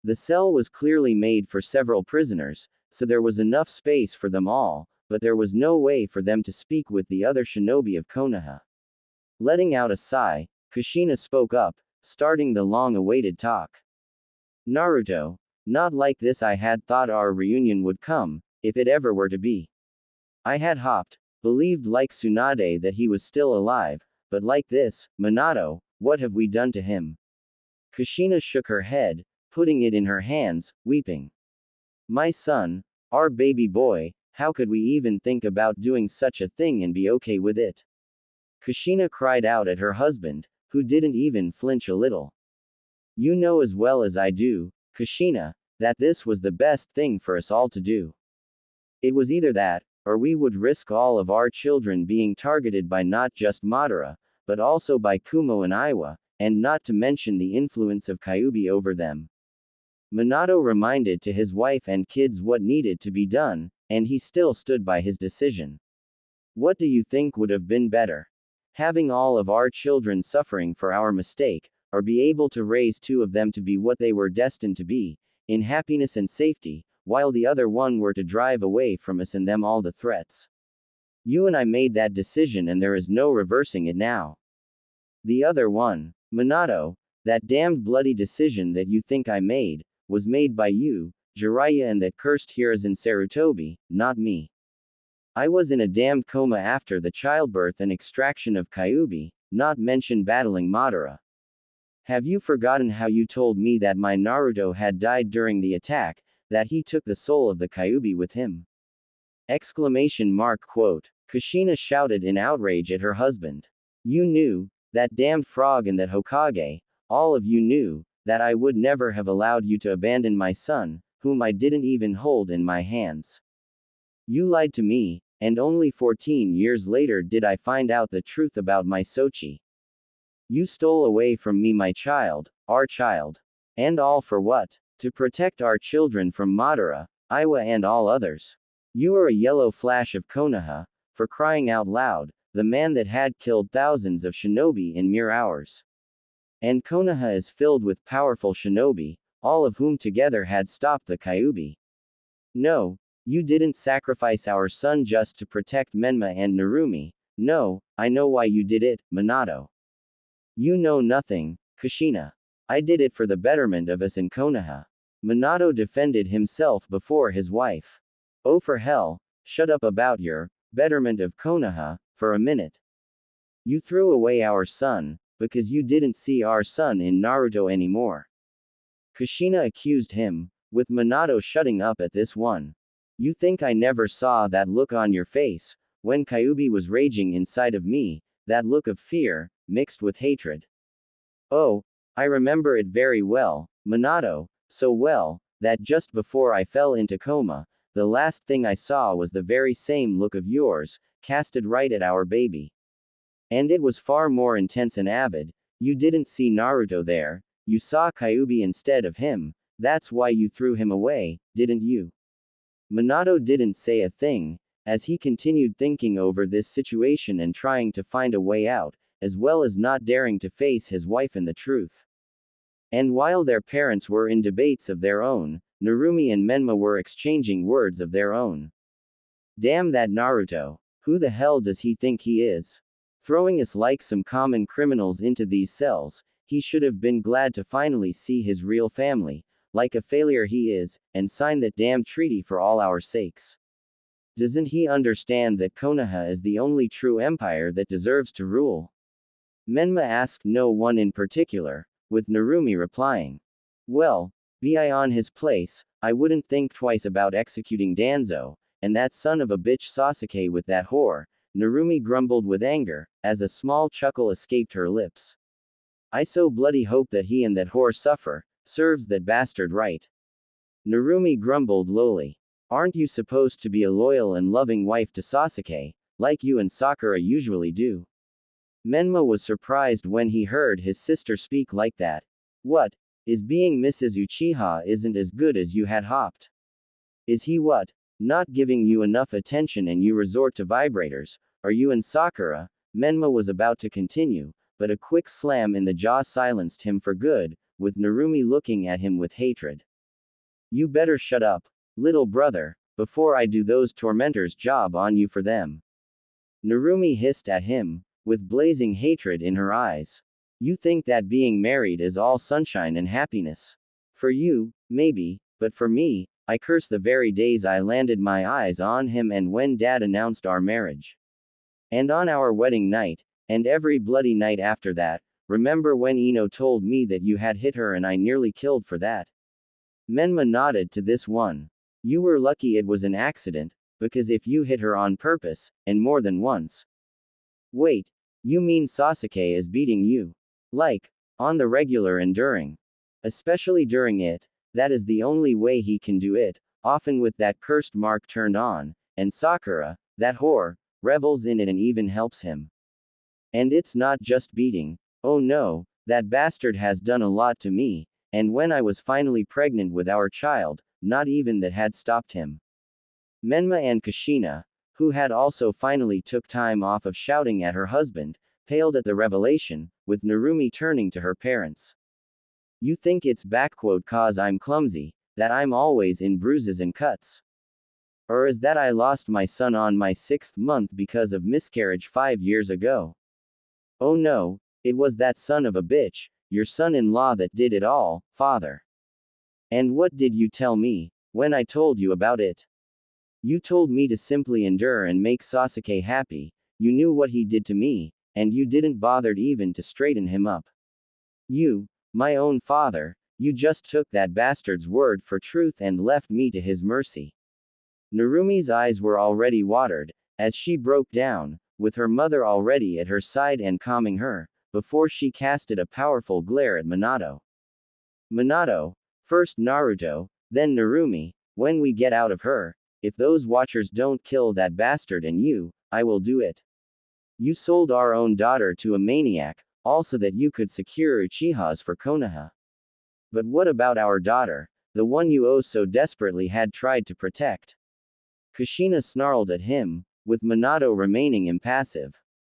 The cell was clearly made for several prisoners, so there was enough space for them all, but there was no way for them to speak with the other shinobi of Konoha. Letting out a sigh, Kushina spoke up, starting the long-awaited talk. Naruto, not like this. I had thought our reunion would come, if it ever were to be. I had hoped, believed like Tsunade that he was still alive, but like this, Minato, what have we done to him? Kushina shook her head, putting it in her hands, weeping. My son, our baby boy, how could we even think about doing such a thing and be okay with it? Kushina cried out at her husband, who didn't even flinch a little. You know as well as I do, Kushina, that this was the best thing for us all to do. It was either that, or we would risk all of our children being targeted by not just Madara, but also by Kumo and Iwa, and not to mention the influence of Kyuubi over them. Minato reminded to his wife and kids what needed to be done, and he still stood by his decision. What do you think would have been better? Having all of our children suffering for our mistake, or be able to raise two of them to be what they were destined to be, in happiness and safety, while the other one were to drive away from us and them all the threats. You and I made that decision and there is no reversing it now. The other one, Minato, that damned bloody decision that you think I made, was made by you, Jiraiya, and that cursed Hiruzen Sarutobi, not me. I was in a damned coma after the childbirth and extraction of Kyuubi, not mention battling Madara. Have you forgotten how you told me that my Naruto had died during the attack, that he took the soul of the Kyuubi with him? Exclamation mark quote. Kushina shouted in outrage at her husband. You knew, that damned frog and that Hokage, all of you knew, that I would never have allowed you to abandon my son, whom I didn't even hold in my hands. You lied to me, and only 14 years later did I find out the truth about my Sochi. You stole away from me my child, our child. And all for what? To protect our children from Madara, Iwa and all others. You are a yellow flash of Konoha, for crying out loud, the man that had killed thousands of shinobi in mere hours. And Konoha is filled with powerful shinobi, all of whom together had stopped the Kyuubi. No, you didn't sacrifice our son just to protect Menma and Narumi. No, I know why you did it, Minato. You know nothing, Kushina. I did it for the betterment of us in Konoha. Minato defended himself before his wife. Oh for hell, shut up about your betterment of Konoha, for a minute. You threw away our son, because you didn't see our son in Naruto anymore. Kushina accused him, with Minato shutting up at this one. You think I never saw that look on your face, when Kyuubi was raging inside of me, that look of fear, mixed with hatred. Oh, I remember it very well, Minato, so well, that just before I fell into coma, the last thing I saw was the very same look of yours, casted right at our baby. And it was far more intense and avid. You didn't see Naruto there, you saw Kyuubi instead of him, that's why you threw him away, didn't you? Minato didn't say a thing, as he continued thinking over this situation and trying to find a way out, as well as not daring to face his wife and the truth. And while their parents were in debates of their own, Narumi and Menma were exchanging words of their own. Damn that Naruto. Who the hell does he think he is? Throwing us like some common criminals into these cells, he should have been glad to finally see his real family, like a failure he is, and sign that damn treaty for all our sakes. Doesn't he understand that Konoha is the only true empire that deserves to rule? Menma asked no one in particular, with Narumi replying. Well, be I on his place, I wouldn't think twice about executing Danzo, and that son of a bitch Sasuke with that whore, Narumi grumbled with anger, as a small chuckle escaped her lips. I so bloody hope that he and that whore suffer, serves that bastard right. Narumi grumbled lowly. Aren't you supposed to be a loyal and loving wife to Sasuke, like you and Sakura usually do? Menma was surprised when he heard his sister speak like that. What? Is being Mrs. Uchiha isn't as good as you had hoped? Is he what? Not giving you enough attention and you resort to vibrators, are you and Sakura? Menma was about to continue, but a quick slam in the jaw silenced him for good, with Narumi looking at him with hatred. You better shut up, little brother, before I do those tormentors' job on you for them. Narumi hissed at him, with blazing hatred in her eyes. You think that being married is all sunshine and happiness. For you, maybe, but for me, I curse the very days I landed my eyes on him and when Dad announced our marriage. And on our wedding night, and every bloody night after that, remember when Ino told me that you had hit her and I nearly killed for that? Menma nodded to this one. You were lucky it was an accident, because if you hit her on purpose, and more than once. Wait. You mean Sasuke is beating you? Like, on the regular and during. Especially during it, that is the only way he can do it, often with that cursed mark turned on, and Sakura, that whore, revels in it and even helps him. And it's not just beating. Oh no, that bastard has done a lot to me, and when I was finally pregnant with our child, not even that had stopped him. Menma and Kushina, who had also finally took time off of shouting at her husband, paled at the revelation, with Narumi turning to her parents. You think it's "cause I'm clumsy, that I'm always in bruises and cuts? Or is that I lost my son on my 6th month because of miscarriage 5 years ago? Oh no, it was that son of a bitch, your son-in-law that did it all, father. And what did you tell me, when I told you about it? You told me to simply endure and make Sasuke happy. You knew what he did to me, and you didn't bother even to straighten him up. You, my own father, you just took that bastard's word for truth and left me to his mercy. Narumi's eyes were already watered, as she broke down, with her mother already at her side and calming her, before she casted a powerful glare at Minato. Minato, first Naruto, then Narumi, when we get out of her, if those watchers don't kill that bastard and you, I will do it. You sold our own daughter to a maniac, also that you could secure Uchihas for Konoha. But what about our daughter, the one you oh so desperately had tried to protect? Kushina snarled at him, with Minato remaining impassive.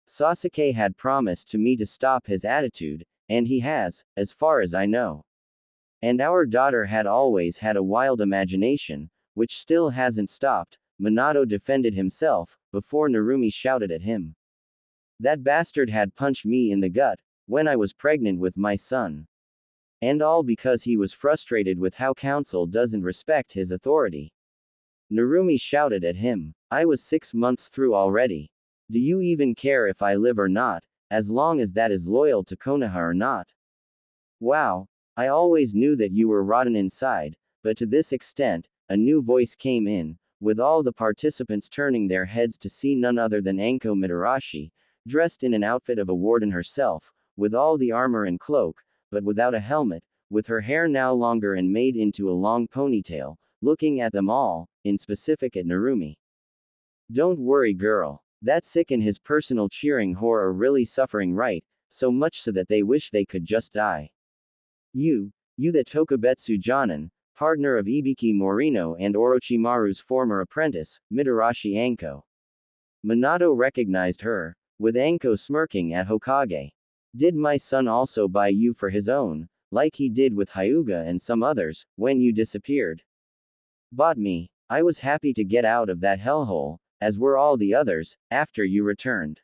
Sasuke had promised to me to stop his attitude, and he has, as far as I know. And our daughter had always had a wild imagination, which still hasn't stopped. Minato defended himself, before Narumi shouted at him. That bastard had punched me in the gut, when I was pregnant with my son. And all because he was frustrated with how council doesn't respect his authority. Narumi shouted at him. I was 6 months through already. Do you even care if I live or not, as long as that is loyal to Konoha or not? Wow, I always knew that you were rotten inside, but to this extent. A new voice came in, with all the participants turning their heads to see none other than Anko Mitarashi, dressed in an outfit of a warden herself, with all the armor and cloak, but without a helmet, with her hair now longer and made into a long ponytail, looking at them all, in specific at Narumi. Don't worry, girl. That sick and his personal cheering whore are really suffering, right, so much so that they wish they could just die. You the Tokubetsu Jonin, partner of Ibiki Morino and Orochimaru's former apprentice, Mitarashi Anko. Minato recognized her, with Anko smirking at Hokage. Did my son also buy you for his own, like he did with Hyuga and some others, when you disappeared? Bought me. I was happy to get out of that hellhole, as were all the others, after you returned.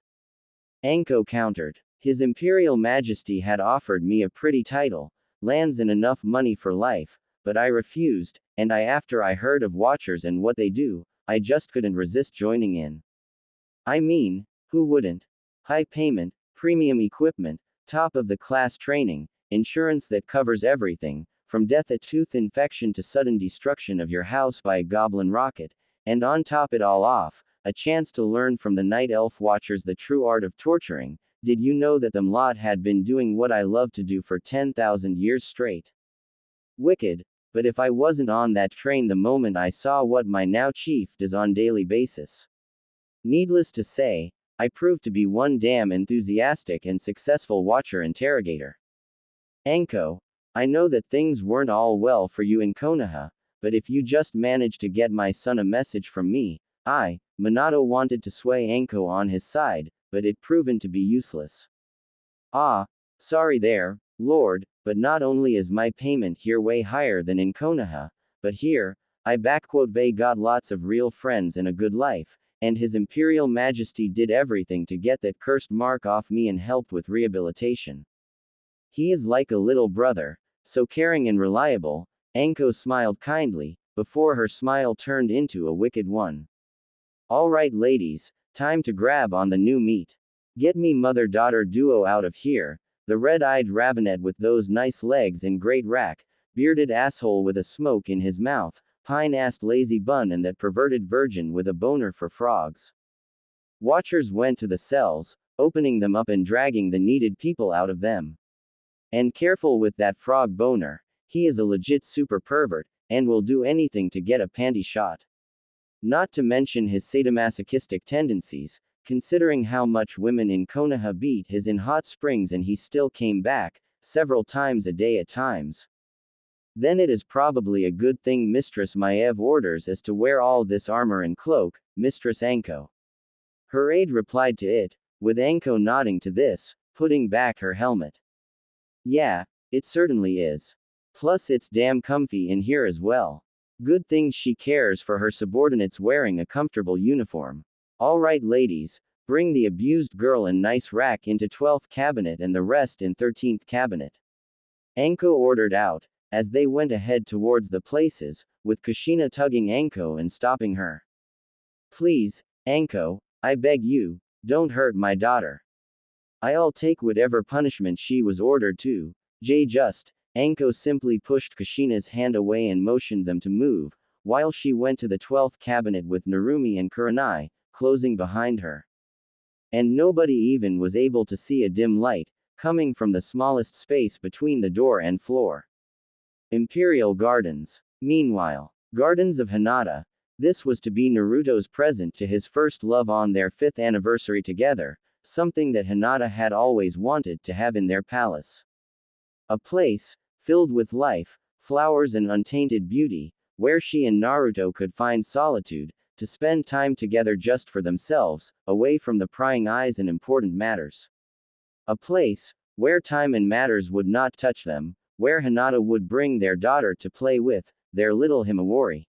Anko countered. His Imperial Majesty had offered me a pretty title, lands and enough money for life, but I refused, and after I heard of Watchers and what they do, I just couldn't resist joining in. I mean, who wouldn't? High payment, premium equipment, top of the class training, insurance that covers everything, from death a tooth infection to sudden destruction of your house by a goblin rocket, and on top it all off, a chance to learn from the Night Elf Watchers the true art of torturing. Did you know that them lot had been doing what I love to do for 10,000 years straight? Wicked. But if I wasn't on that train the moment I saw what my now chief does on daily basis. Needless to say, I proved to be one damn enthusiastic and successful watcher interrogator. Anko, I know that things weren't all well for you in Konoha, but if you just managed to get my son a message from me, Minato wanted to sway Anko on his side, but it proven to be useless. Ah, sorry there, Lord, but not only is my payment here way higher than in Konoha, but here, they got lots of real friends and a good life, and His Imperial Majesty did everything to get that cursed mark off me and helped with rehabilitation. He is like a little brother, so caring and reliable. Anko smiled kindly, before her smile turned into a wicked one. Alright ladies, time to grab on the new meat. Get me mother-daughter duo out of here, the red-eyed ravenet with those nice legs and great rack, bearded asshole with a smoke in his mouth, pine-assed lazy bun and that perverted virgin with a boner for frogs. Watchers went to the cells, opening them up and dragging the needed people out of them. And careful with that frog boner, he is a legit super pervert, and will do anything to get a panty shot. Not to mention his sadomasochistic tendencies, considering how much women in Konoha beat his in hot springs and he still came back, several times a day at times. Then it is probably a good thing Mistress Maev orders us to wear all this armor and cloak, Mistress Anko. Her aide replied to it, with Anko nodding to this, putting back her helmet. Yeah, it certainly is. Plus it's damn comfy in here as well. Good thing she cares for her subordinates wearing a comfortable uniform. Alright ladies, bring the abused girl and nice rack into 12th cabinet and the rest in 13th cabinet. Anko ordered out, as they went ahead towards the places, with Kushina tugging Anko and stopping her. Please, Anko, I beg you, don't hurt my daughter. I'll take whatever punishment she was ordered to. Anko simply pushed Kushina's hand away and motioned them to move, while she went to the 12th cabinet with Narumi and Kurenai, closing behind her. And nobody even was able to see a dim light, coming from the smallest space between the door and floor. Imperial Gardens. Meanwhile, Gardens of Hinata. This was to be Naruto's present to his first love on their 5th anniversary together, something that Hinata had always wanted to have in their palace. A place, filled with life, flowers and untainted beauty, where she and Naruto could find solitude, to spend time together just for themselves, away from the prying eyes and important matters. A place, where time and matters would not touch them, where Hinata would bring their daughter to play with, their little Himawari.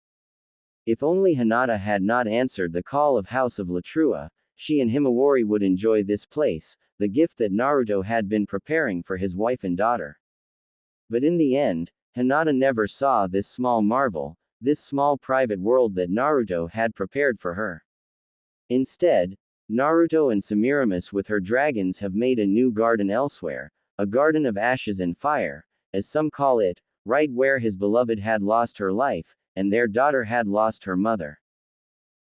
If only Hinata had not answered the call of House of Latrua, she and Himawari would enjoy this place, the gift that Naruto had been preparing for his wife and daughter. But in the end, Hinata never saw this small marvel, this small private world that Naruto had prepared for her. Instead, Naruto and Semiramis with her dragons have made a new garden elsewhere, a garden of ashes and fire, as some call it, right where his beloved had lost her life, and their daughter had lost her mother.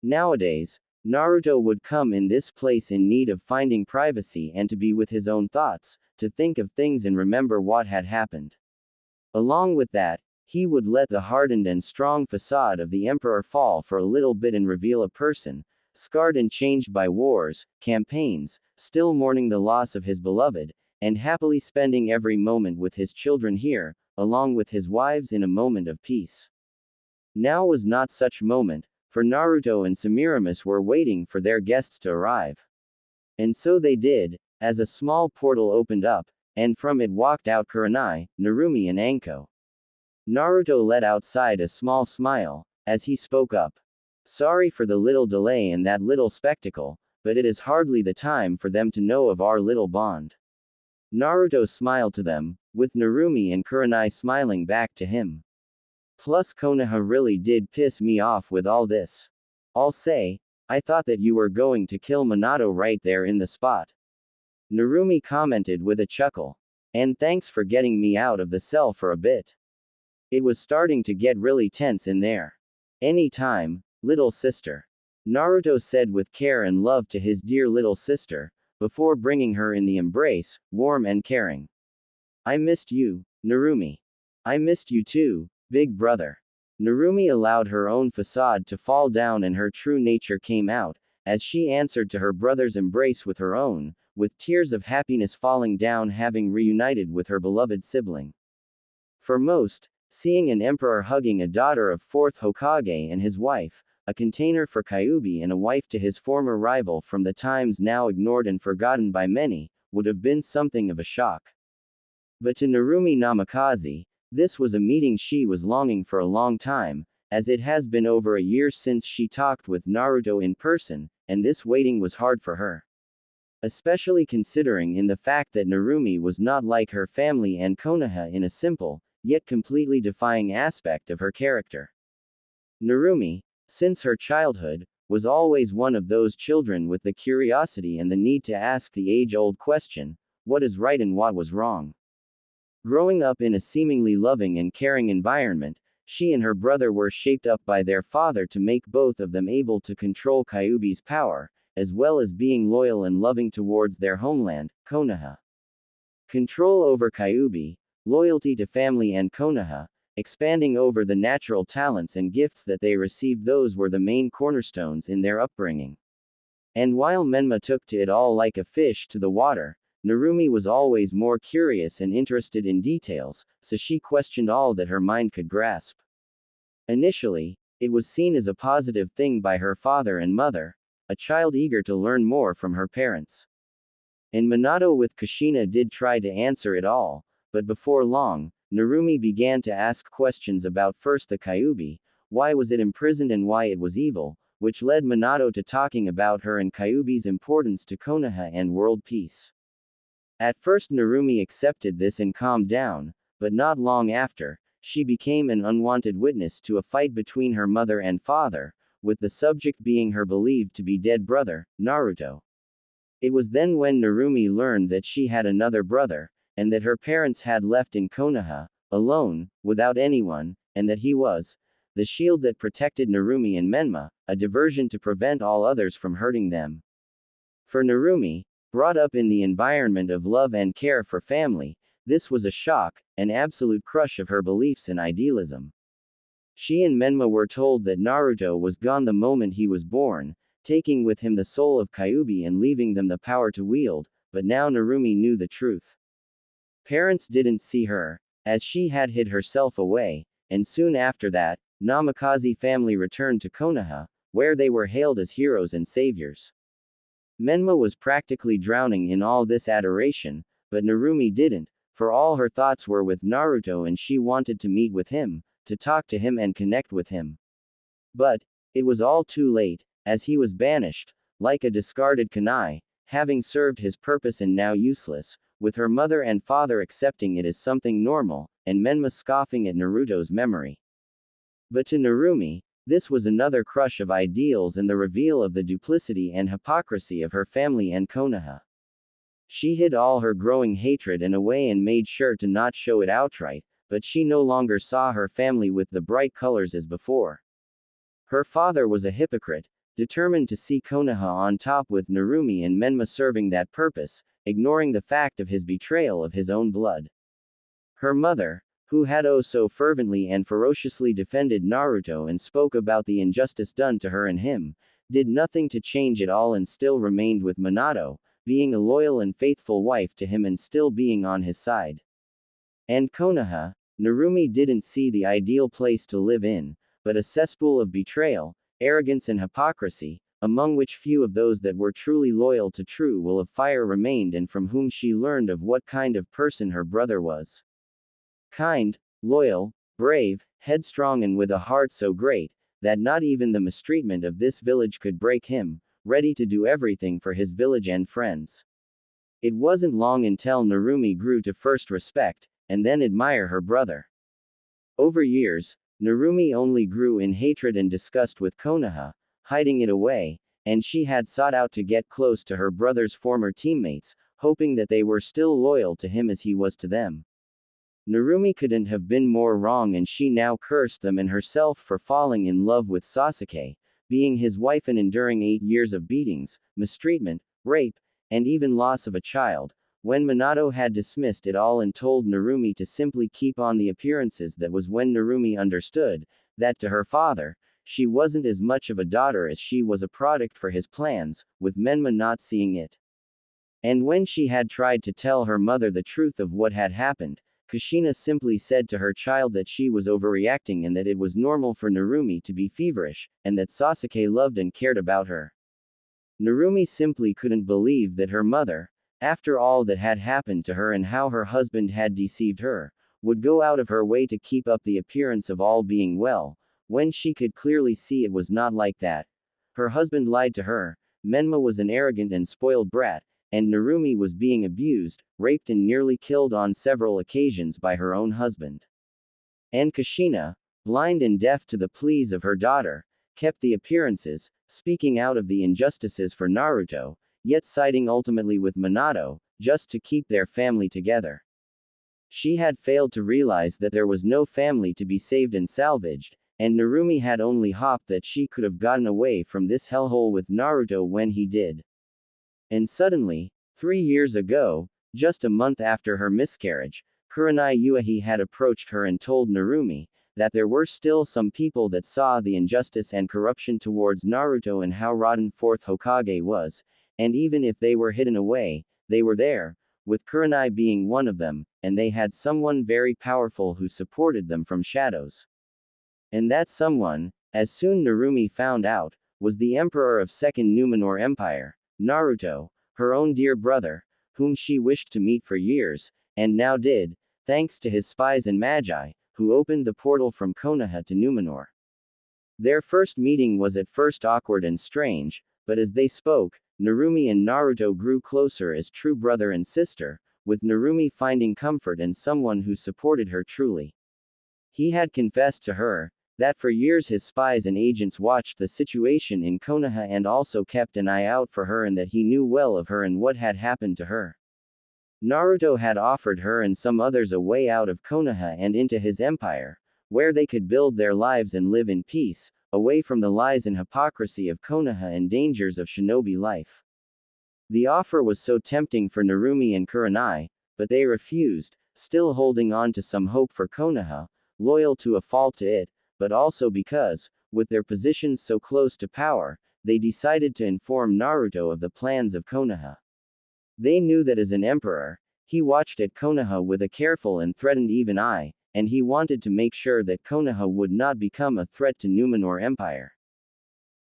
Nowadays, Naruto would come in this place in need of finding privacy and to be with his own thoughts, to think of things and remember what had happened. Along with that, he would let the hardened and strong facade of the emperor fall for a little bit and reveal a person, scarred and changed by wars, campaigns, still mourning the loss of his beloved, and happily spending every moment with his children here, along with his wives in a moment of peace. Now was not such moment, for Naruto and Semiramis were waiting for their guests to arrive. And so they did, as a small portal opened up, and from it walked out Kurenai, Narumi and Anko. Naruto let outside a small smile, as he spoke up. Sorry for the little delay and that little spectacle, but it is hardly the time for them to know of our little bond. Naruto smiled to them, with Narumi and Kurenai smiling back to him. Plus Konoha really did piss me off with all this. I'll say, I thought that you were going to kill Minato right there in the spot. Narumi commented with a chuckle. And thanks for getting me out of the cell for a bit. It was starting to get really tense in there. Any time, little sister. Naruto said with care and love to his dear little sister, before bringing her in the embrace, warm and caring. I missed you, Narumi. I missed you too, big brother. Narumi allowed her own facade to fall down and her true nature came out, as she answered to her brother's embrace with her own, with tears of happiness falling down having reunited with her beloved sibling. For most, seeing an emperor hugging a daughter of 4th Hokage and his wife, a container for Kyuubi and a wife to his former rival from the times now ignored and forgotten by many, would have been something of a shock. But to Narumi Namikaze, this was a meeting she was longing for a long time, as it has been over a year since she talked with Naruto in person, and this waiting was hard for her. Especially considering in the fact that Narumi was not like her family and Konoha in a simple, yet completely defying aspect of her character. Narumi, since her childhood, was always one of those children with the curiosity and the need to ask the age-old question, what is right and what was wrong. Growing up in a seemingly loving and caring environment, she and her brother were shaped up by their father to make both of them able to control Kyuubi's power, as well as being loyal and loving towards their homeland, Konoha. Control over Kyuubi, loyalty to family and Konoha, expanding over the natural talents and gifts that they received. Those were the main cornerstones in their upbringing. And while Menma took to it all like a fish to the water, Narumi was always more curious and interested in details, so she questioned all that her mind could grasp. Initially, it was seen as a positive thing by her father and mother, a child eager to learn more from her parents. And Minato with Kushina did try to answer it all, but before long, Narumi began to ask questions about first the Kyuubi, why was it imprisoned and why it was evil, which led Minato to talking about her and Kyuubi's importance to Konoha and world peace. At first Narumi accepted this and calmed down, but not long after, she became an unwanted witness to a fight between her mother and father, with the subject being her believed to be dead brother, Naruto. It was then when Narumi learned that she had another brother, and that her parents had left in Konoha, alone, without anyone, and that he was the shield that protected Narumi and Menma, a diversion to prevent all others from hurting them. For Narumi, brought up in the environment of love and care for family, this was a shock, an absolute crush of her beliefs and idealism. She and Menma were told that Naruto was gone the moment he was born, taking with him the soul of Kyuubi and leaving them the power to wield, but now Narumi knew the truth. Parents didn't see her, as she had hid herself away, and soon after that, Namikaze family returned to Konoha, where they were hailed as heroes and saviors. Menma was practically drowning in all this adoration, but Narumi didn't, for all her thoughts were with Naruto and she wanted to meet with him, to talk to him and connect with him. But it was all too late, as he was banished, like a discarded kunai, having served his purpose and now useless, with her mother and father accepting it as something normal, and Menma scoffing at Naruto's memory. But to Narumi, this was another crush of ideals and the reveal of the duplicity and hypocrisy of her family and Konoha. She hid all her growing hatred and away and made sure to not show it outright, but she no longer saw her family with the bright colors as before. Her father was a hypocrite, determined to see Konoha on top with Narumi and Menma serving that purpose, ignoring the fact of his betrayal of his own blood. Her mother, who had so fervently and ferociously defended Naruto and spoke about the injustice done to her and him, did nothing to change it all and still remained with Minato, being a loyal and faithful wife to him and still being on his side. And Konoha, Narumi didn't see the ideal place to live in, but a cesspool of betrayal, arrogance and hypocrisy, among which few of those that were truly loyal to true will of fire remained and from whom she learned of what kind of person her brother was. Kind, loyal, brave, headstrong and with a heart so great, that not even the mistreatment of this village could break him, ready to do everything for his village and friends. It wasn't long until Narumi grew to first respect, and then admire her brother. Over years, Narumi only grew in hatred and disgust with Konoha, hiding it away, and she had sought out to get close to her brother's former teammates, hoping that they were still loyal to him as he was to them. Narumi couldn't have been more wrong and she now cursed them and herself for falling in love with Sasuke, being his wife and enduring 8 years of beatings, mistreatment, rape, and even loss of a child, when Minato had dismissed it all and told Narumi to simply keep on the appearances. That was when Narumi understood that to her father, she wasn't as much of a daughter as she was a product for his plans, with Menma not seeing it. And when she had tried to tell her mother the truth of what had happened, Kushina simply said to her child that she was overreacting and that it was normal for Narumi to be feverish, and that Sasuke loved and cared about her. Narumi simply couldn't believe that her mother, after all that had happened to her and how her husband had deceived her, would go out of her way to keep up the appearance of all being well, when she could clearly see it was not like that. Her husband lied to her, Menma was an arrogant and spoiled brat, and Narumi was being abused, raped and nearly killed on several occasions by her own husband. And Kushina, blind and deaf to the pleas of her daughter, kept the appearances, speaking out of the injustices for Naruto, yet siding ultimately with Minato, just to keep their family together. She had failed to realize that there was no family to be saved and salvaged, and Narumi had only hoped that she could have gotten away from this hellhole with Naruto when he did. And suddenly, 3 years ago, just a month after her miscarriage, Kurenai Yuahi had approached her and told Narumi that there were still some people that saw the injustice and corruption towards Naruto and how rotten 4th Hokage was, and even if they were hidden away, they were there, with Kurenai being one of them, and they had someone very powerful who supported them from shadows. And that someone, as soon Narumi found out, was the Emperor of Second Numenor Empire, Naruto, her own dear brother, whom she wished to meet for years, and now did, thanks to his spies and magi, who opened the portal from Konoha to Numenor. Their first meeting was at first awkward and strange, but as they spoke, Narumi and Naruto grew closer as true brother and sister, with Narumi finding comfort in someone who supported her truly. He had confessed to her that for years his spies and agents watched the situation in Konoha and also kept an eye out for her, and that he knew well of her and what had happened to her. Naruto had offered her and some others a way out of Konoha and into his empire, where they could build their lives and live in peace, away from the lies and hypocrisy of Konoha and dangers of shinobi life. The offer was so tempting for Narumi and Kurenai, but they refused, still holding on to some hope for Konoha, loyal to a fault to it, but also because, with their positions so close to power, they decided to inform Naruto of the plans of Konoha. They knew that as an emperor, he watched at Konoha with a careful and threatened even eye, and he wanted to make sure that Konoha would not become a threat to Numenor Empire.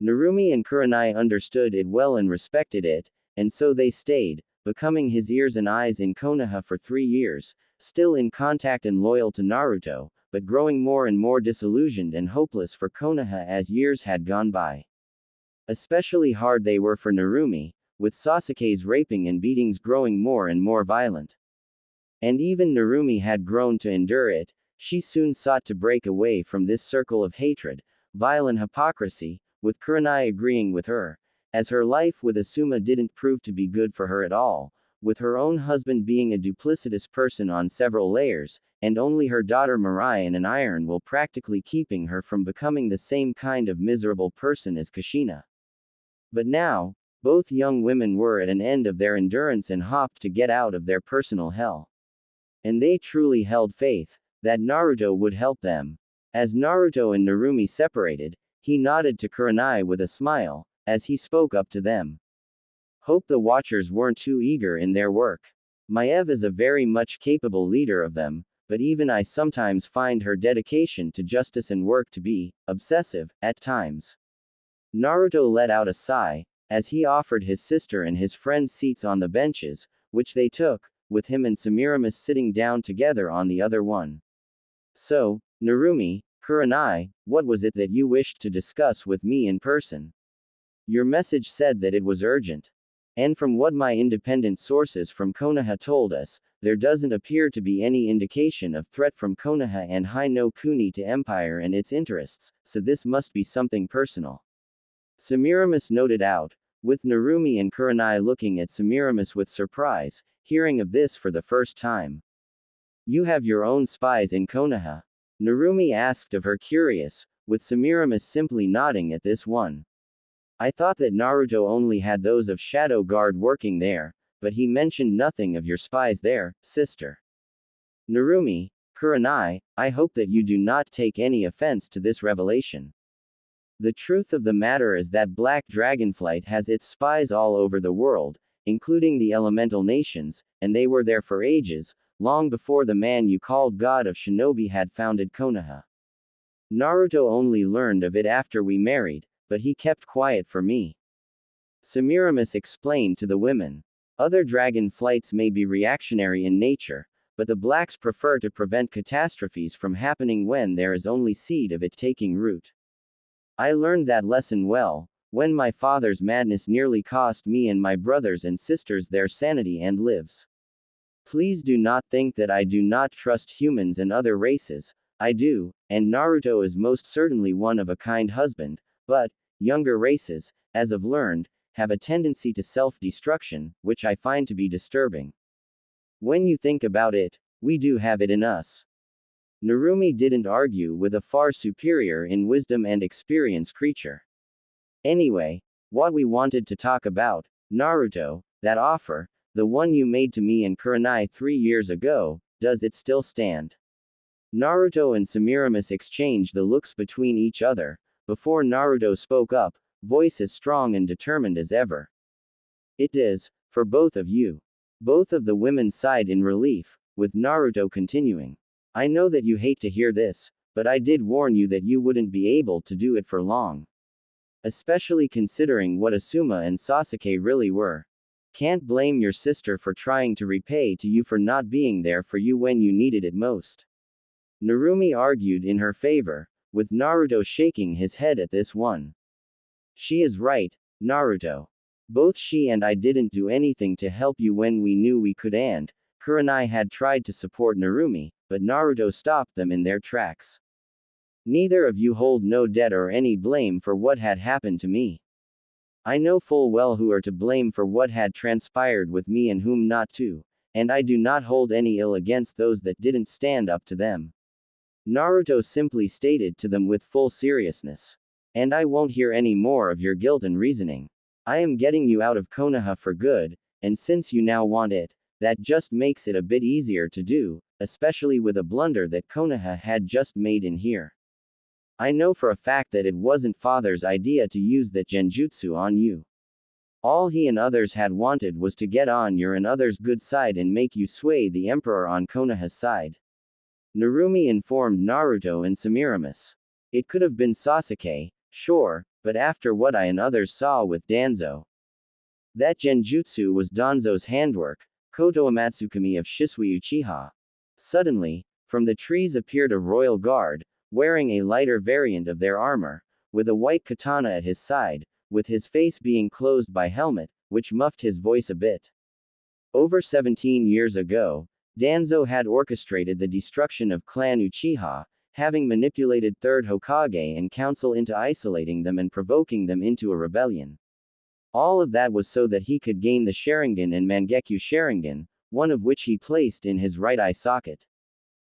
Narumi and Kurenai understood it well and respected it, and so they stayed, becoming his ears and eyes in Konoha for 3 years, still in contact and loyal to Naruto, but growing more and more disillusioned and hopeless for Konoha as years had gone by. Especially hard they were for Narumi, with Sasuke's raping and beatings growing more and more violent. And even Narumi had grown to endure it. She soon sought to break away from this circle of hatred, violent hypocrisy, with Kurenai agreeing with her, as her life with Asuma didn't prove to be good for her at all, with her own husband being a duplicitous person on several layers, and only her daughter Mirai and an iron will practically keeping her from becoming the same kind of miserable person as Kushina. But now, both young women were at an end of their endurance and hoped to get out of their personal hell. And they truly held faith that Naruto would help them. As Naruto and Narumi separated, he nodded to Kurenai with a smile, as he spoke up to them. Hope the Watchers weren't too eager in their work. Maev is a very much capable leader of them, but even I sometimes find her dedication to justice and work to be obsessive, at times. Naruto let out a sigh, as he offered his sister and his friend seats on the benches, which they took, with him and Semiramis sitting down together on the other one. So, Narumi, Kurenai, what was it that you wished to discuss with me in person? Your message said that it was urgent. And from what my independent sources from Konoha told us, there doesn't appear to be any indication of threat from Konoha and Hai no Kuni to Empire and its interests, so this must be something personal. Semiramis noted out, with Narumi and Kurenai looking at Semiramis with surprise, hearing of this for the first time. You have your own spies in Konoha? Narumi asked of her curious, with Semiramis simply nodding at this one. I thought that Naruto only had those of Shadow Guard working there, but he mentioned nothing of your spies there, sister. Narumi, Kurenai, I hope that you do not take any offense to this revelation. The truth of the matter is that Black Dragonflight has its spies all over the world, including the elemental nations, and they were there for ages, long before the man you called God of Shinobi had founded Konoha. Naruto only learned of it after we married, but he kept quiet for me. Semiramis explained to the women. Other dragon flights may be reactionary in nature, but the blacks prefer to prevent catastrophes from happening when there is only seed of it taking root. I learned that lesson well, when my father's madness nearly cost me and my brothers and sisters their sanity and lives. Please do not think that I do not trust humans and other races. I do, and Naruto is most certainly one of a kind husband, but younger races, as I've learned, have a tendency to self-destruction, which I find to be disturbing. When you think about it, we do have it in us. Narumi didn't argue with a far superior in wisdom and experience creature. Anyway, what we wanted to talk about, Naruto, that offer, the one you made to me and Kurenai 3 years ago, does it still stand? Naruto and Semiramis exchanged the looks between each other, before Naruto spoke up, voice as strong and determined as ever. It is, for both of you. Both of the women sighed in relief, with Naruto continuing. I know that you hate to hear this, but I did warn you that you wouldn't be able to do it for long. Especially considering what Asuma and Sasuke really were. Can't blame your sister for trying to repay to you for not being there for you when you needed it most. Narumi argued in her favor, with Naruto shaking his head at this one. She is right, Naruto. Both she and I didn't do anything to help you when we knew we could, and Kurenai had tried to support Narumi, but Naruto stopped them in their tracks. Neither of you hold no debt or any blame for what had happened to me. I know full well who are to blame for what had transpired with me and whom not to, and I do not hold any ill against those that didn't stand up to them. Naruto simply stated to them with full seriousness. And I won't hear any more of your guilt and reasoning. I am getting you out of Konoha for good, and since you now want it, that just makes it a bit easier to do, especially with a blunder that Konoha had just made in here. I know for a fact that it wasn't father's idea to use that genjutsu on you. All he and others had wanted was to get on your and others' good side and make you sway the emperor on Konoha's side. Narumi informed Naruto and Semiramis. It could have been Sasuke, sure, but after what I and others saw with Danzo. That genjutsu was Danzo's handwork, Koto Amatsukami of Shisui Uchiha. Suddenly, from the trees appeared a royal guard, wearing a lighter variant of their armor, with a white katana at his side, with his face being closed by helmet, which muffled his voice a bit. Over 17 years ago, Danzo had orchestrated the destruction of Clan Uchiha, having manipulated Third Hokage and Council into isolating them and provoking them into a rebellion. All of that was so that he could gain the Sharingan and Mangekyo Sharingan, one of which he placed in his right eye socket.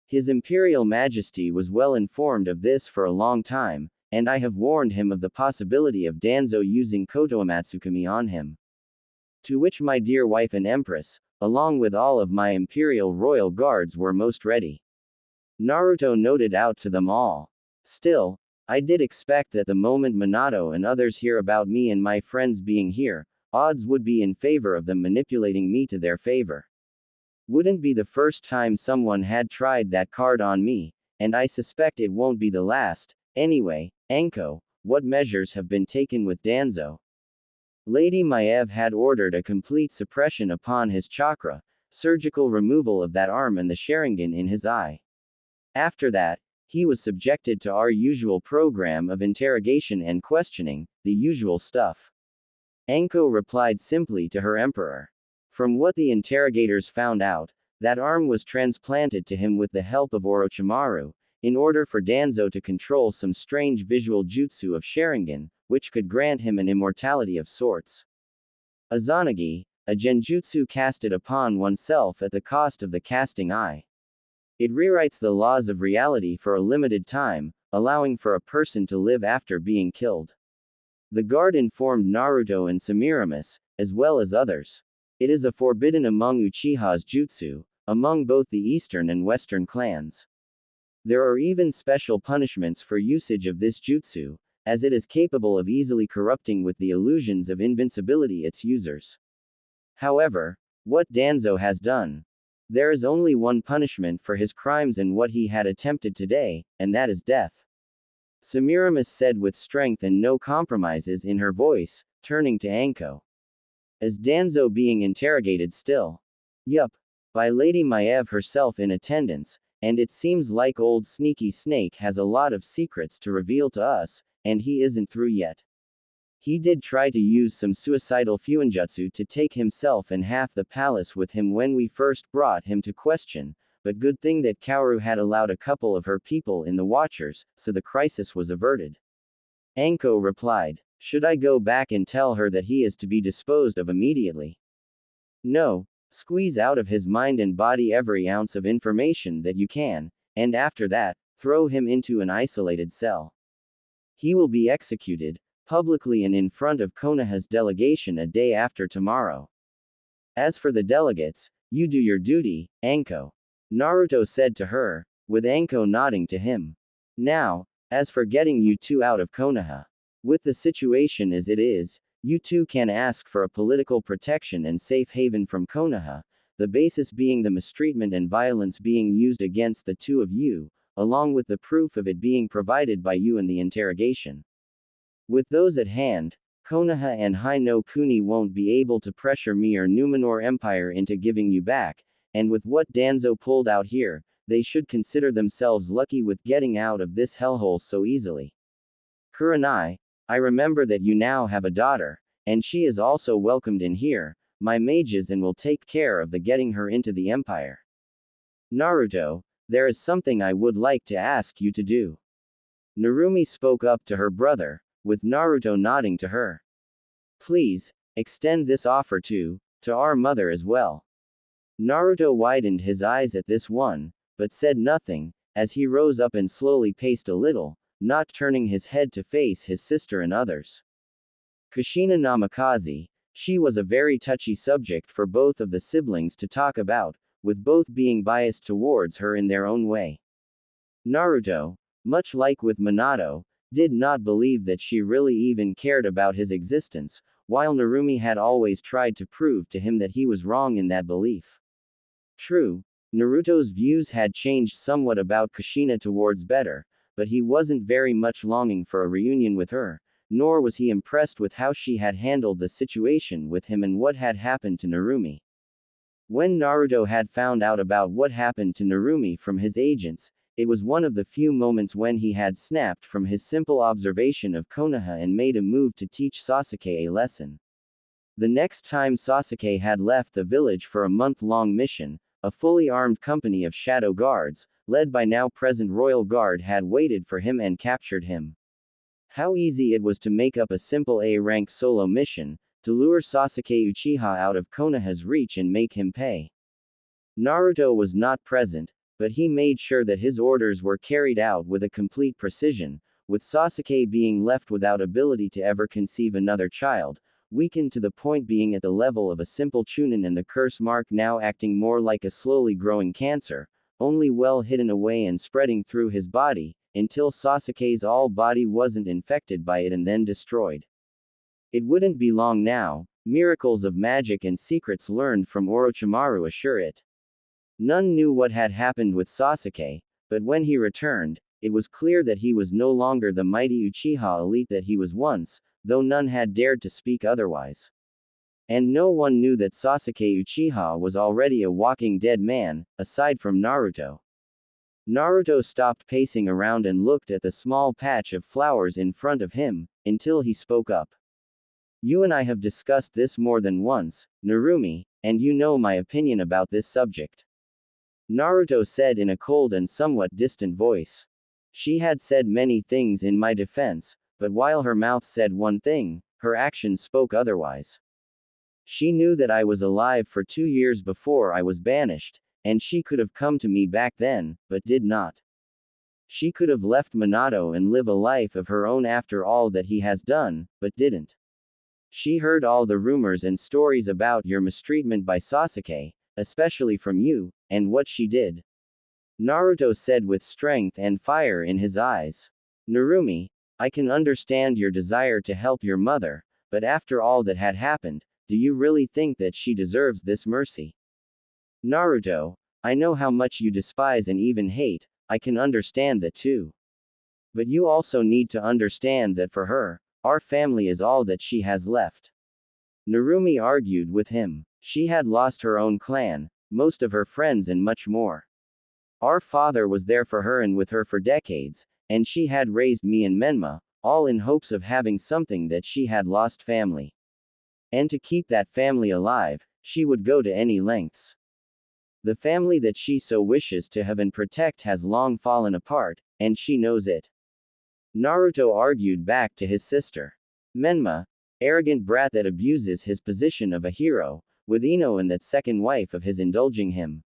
His Imperial Majesty was well informed of this for a long time, and I have warned him of the possibility of Danzo using Koto Amatsukami on him. To which my dear wife and Empress, along with all of my Imperial Royal Guards, were most ready. Naruto noted out to them all. Still, I did expect that the moment Minato and others hear about me and my friends being here, odds would be in favor of them manipulating me to their favor. Wouldn't be the first time someone had tried that card on me, and I suspect it won't be the last. Anyway, Anko, what measures have been taken with Danzo? Lady Maev had ordered a complete suppression upon his chakra, surgical removal of that arm and the Sharingan in his eye. After that, he was subjected to our usual program of interrogation and questioning, the usual stuff. Anko replied simply to her emperor. From what the interrogators found out, that arm was transplanted to him with the help of Orochimaru, in order for Danzo to control some strange visual jutsu of Sharingan, which could grant him an immortality of sorts. Azanagi, a genjutsu casted upon oneself at the cost of the casting eye. It rewrites the laws of reality for a limited time, allowing for a person to live after being killed. The guard informed Naruto and Semiramis, as well as others. It is a forbidden among Uchiha's jutsu, among both the eastern and western clans. There are even special punishments for usage of this jutsu, as it is capable of easily corrupting with the illusions of invincibility its users. However, what Danzo has done. There is only one punishment for his crimes and what he had attempted today, and that is death. Semiramis said with strength and no compromises in her voice, turning to Anko. Is Danzo being interrogated still? Yup. By Lady Maev herself in attendance, and it seems like old Sneaky Snake has a lot of secrets to reveal to us, and he isn't through yet. He did try to use some suicidal fuinjutsu to take himself and half the palace with him when we first brought him to question, but good thing that Kaoru had allowed a couple of her people in the Watchers, so the crisis was averted. Anko replied, should I go back and tell her that he is to be disposed of immediately? No, squeeze out of his mind and body every ounce of information that you can, and after that, throw him into an isolated cell. He will be executed, publicly and in front of Konoha's delegation a day after tomorrow. As for the delegates, you do your duty, Anko. Naruto said to her, with Anko nodding to him. Now, as for getting you two out of Konoha. With the situation as it is, you two can ask for a political protection and safe haven from Konoha, the basis being the mistreatment and violence being used against the two of you, along with the proof of it being provided by you in the interrogation. With those at hand, Konoha and Hai no Kuni won't be able to pressure me or Numenor Empire into giving you back, and with what Danzo pulled out here, they should consider themselves lucky with getting out of this hellhole so easily. Kurenai, I remember that you now have a daughter, and she is also welcomed in here, my mages, and will take care of the getting her into the empire. Naruto, there is something I would like to ask you to do. Narumi spoke up to her brother, with Naruto nodding to her. Please, extend this offer to our mother as well. Naruto widened his eyes at this one, but said nothing, as he rose up and slowly paced a little, not turning his head to face his sister and others. Kushina Namikaze, she was a very touchy subject for both of the siblings to talk about, with both being biased towards her in their own way. Naruto, much like with Minato, did not believe that she really even cared about his existence, while Narumi had always tried to prove to him that he was wrong in that belief. True, Naruto's views had changed somewhat about Kushina towards better, but he wasn't very much longing for a reunion with her, nor was he impressed with how she had handled the situation with him and what had happened to Narumi. When Naruto had found out about what happened to Narumi from his agents, it was one of the few moments when he had snapped from his simple observation of Konoha and made a move to teach Sasuke a lesson. The next time Sasuke had left the village for a month-long mission, a fully armed company of shadow guards, led by now present royal guard, had waited for him and captured him. How easy it was to make up a simple A-rank solo mission, to lure Sasuke Uchiha out of Konoha's reach and make him pay. Naruto was not present, but he made sure that his orders were carried out with a complete precision, with Sasuke being left without ability to ever conceive another child, weakened to the point being at the level of a simple chunin, and the curse mark now acting more like a slowly growing cancer, only well hidden away and spreading through his body, until Sasuke's all body wasn't infected by it and then destroyed. It wouldn't be long now, miracles of magic and secrets learned from Orochimaru assure it. None knew what had happened with Sasuke, but when he returned, it was clear that he was no longer the mighty Uchiha elite that he was once, though none had dared to speak otherwise. And no one knew that Sasuke Uchiha was already a walking dead man, aside from Naruto. Naruto stopped pacing around and looked at the small patch of flowers in front of him, until he spoke up. You and I have discussed this more than once, Narumi, and you know my opinion about this subject. Naruto said in a cold and somewhat distant voice. She had said many things in my defense, but while her mouth said one thing, her actions spoke otherwise. She knew that I was alive for 2 years before I was banished, and she could have come to me back then, but did not. She could have left Minato and live a life of her own after all that he has done, but didn't. She heard all the rumors and stories about your mistreatment by Sasuke, especially from you, and what she did. Naruto said with strength and fire in his eyes. Narumi, I can understand your desire to help your mother, but after all that had happened, do you really think that she deserves this mercy? Naruto, I know how much you despise and even hate, I can understand that too. But you also need to understand that for her, our family is all that she has left. Narumi argued with him. She had lost her own clan, most of her friends, and much more. Our father was there for her and with her for decades, and she had raised me and Menma, all in hopes of having something that she had lost, family. And to keep that family alive, she would go to any lengths. The family that she so wishes to have and protect has long fallen apart, and she knows it. Naruto argued back to his sister. Menma, arrogant brat that abuses his position of a hero, with Ino and that second wife of his indulging him.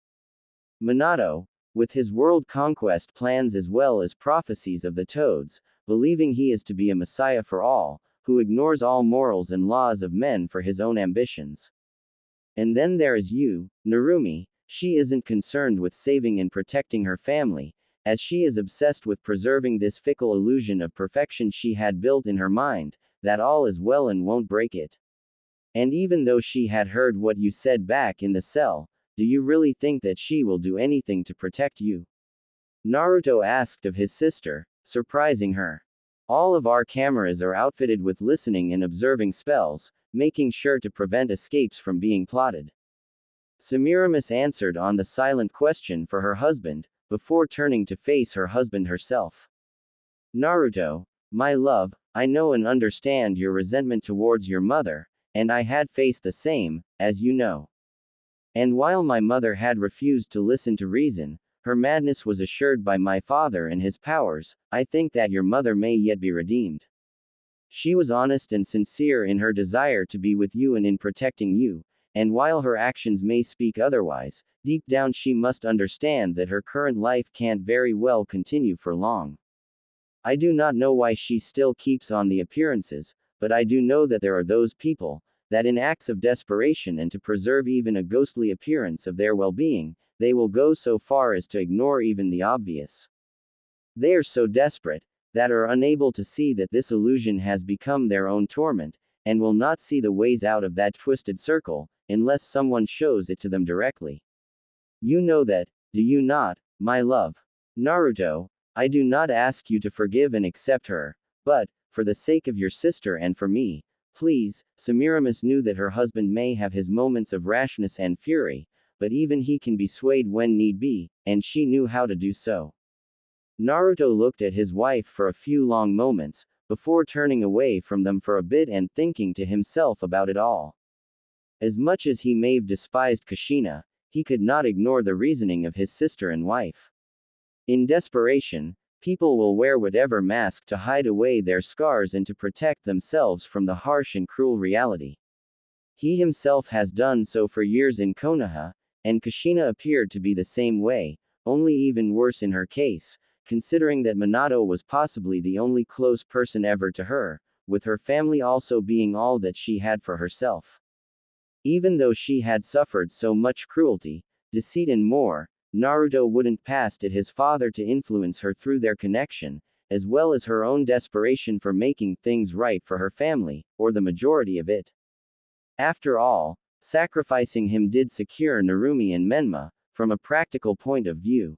Minato, with his world conquest plans as well as prophecies of the toads, believing he is to be a messiah for all, who ignores all morals and laws of men for his own ambitions. And then there is you, Narumi, She isn't concerned with saving and protecting her family, as she is obsessed with preserving this fickle illusion of perfection she had built in her mind, that all is well and won't break it. And even though she had heard what you said back in the cell, do you really think that she will do anything to protect you? Naruto asked of his sister, surprising her. All of our cameras are outfitted with listening and observing spells, making sure to prevent escapes from being plotted. Semiramis answered on the silent question for her husband, before turning to face her husband herself. Naruto, my love, I know and understand your resentment towards your mother, and I had faced the same, as you know. And while my mother had refused to listen to reason, her madness was assured by my father and his powers. I think that your mother may yet be redeemed. She was honest and sincere in her desire to be with you and in protecting you, and while her actions may speak otherwise, deep down she must understand that her current life can't very well continue for long. I do not know why she still keeps on the appearances, but I do know that there are those people, that in acts of desperation and to preserve even a ghostly appearance of their well-being, they will go so far as to ignore even the obvious. They are so desperate, that are unable to see that this illusion has become their own torment, and will not see the ways out of that twisted circle, unless someone shows it to them directly. You know that, do you not, my love? Naruto, I do not ask you to forgive and accept her, but, for the sake of your sister and for me, please. Semiramis knew that her husband may have his moments of rashness and fury, but even he can be swayed when need be, and she knew how to do so. Naruto looked at his wife for a few long moments, before turning away from them for a bit and thinking to himself about it all. As much as he may have despised Kushina, he could not ignore the reasoning of his sister and wife. In desperation, people will wear whatever mask to hide away their scars and to protect themselves from the harsh and cruel reality. He himself has done so for years in Konoha, and Kushina appeared to be the same way, only even worse in her case, considering that Minato was possibly the only close person ever to her, with her family also being all that she had for herself. Even though she had suffered so much cruelty, deceit and more, Naruto wouldn't past it his father to influence her through their connection, as well as her own desperation for making things right for her family, or the majority of it. After all, sacrificing him did secure Narumi and Menma, from a practical point of view.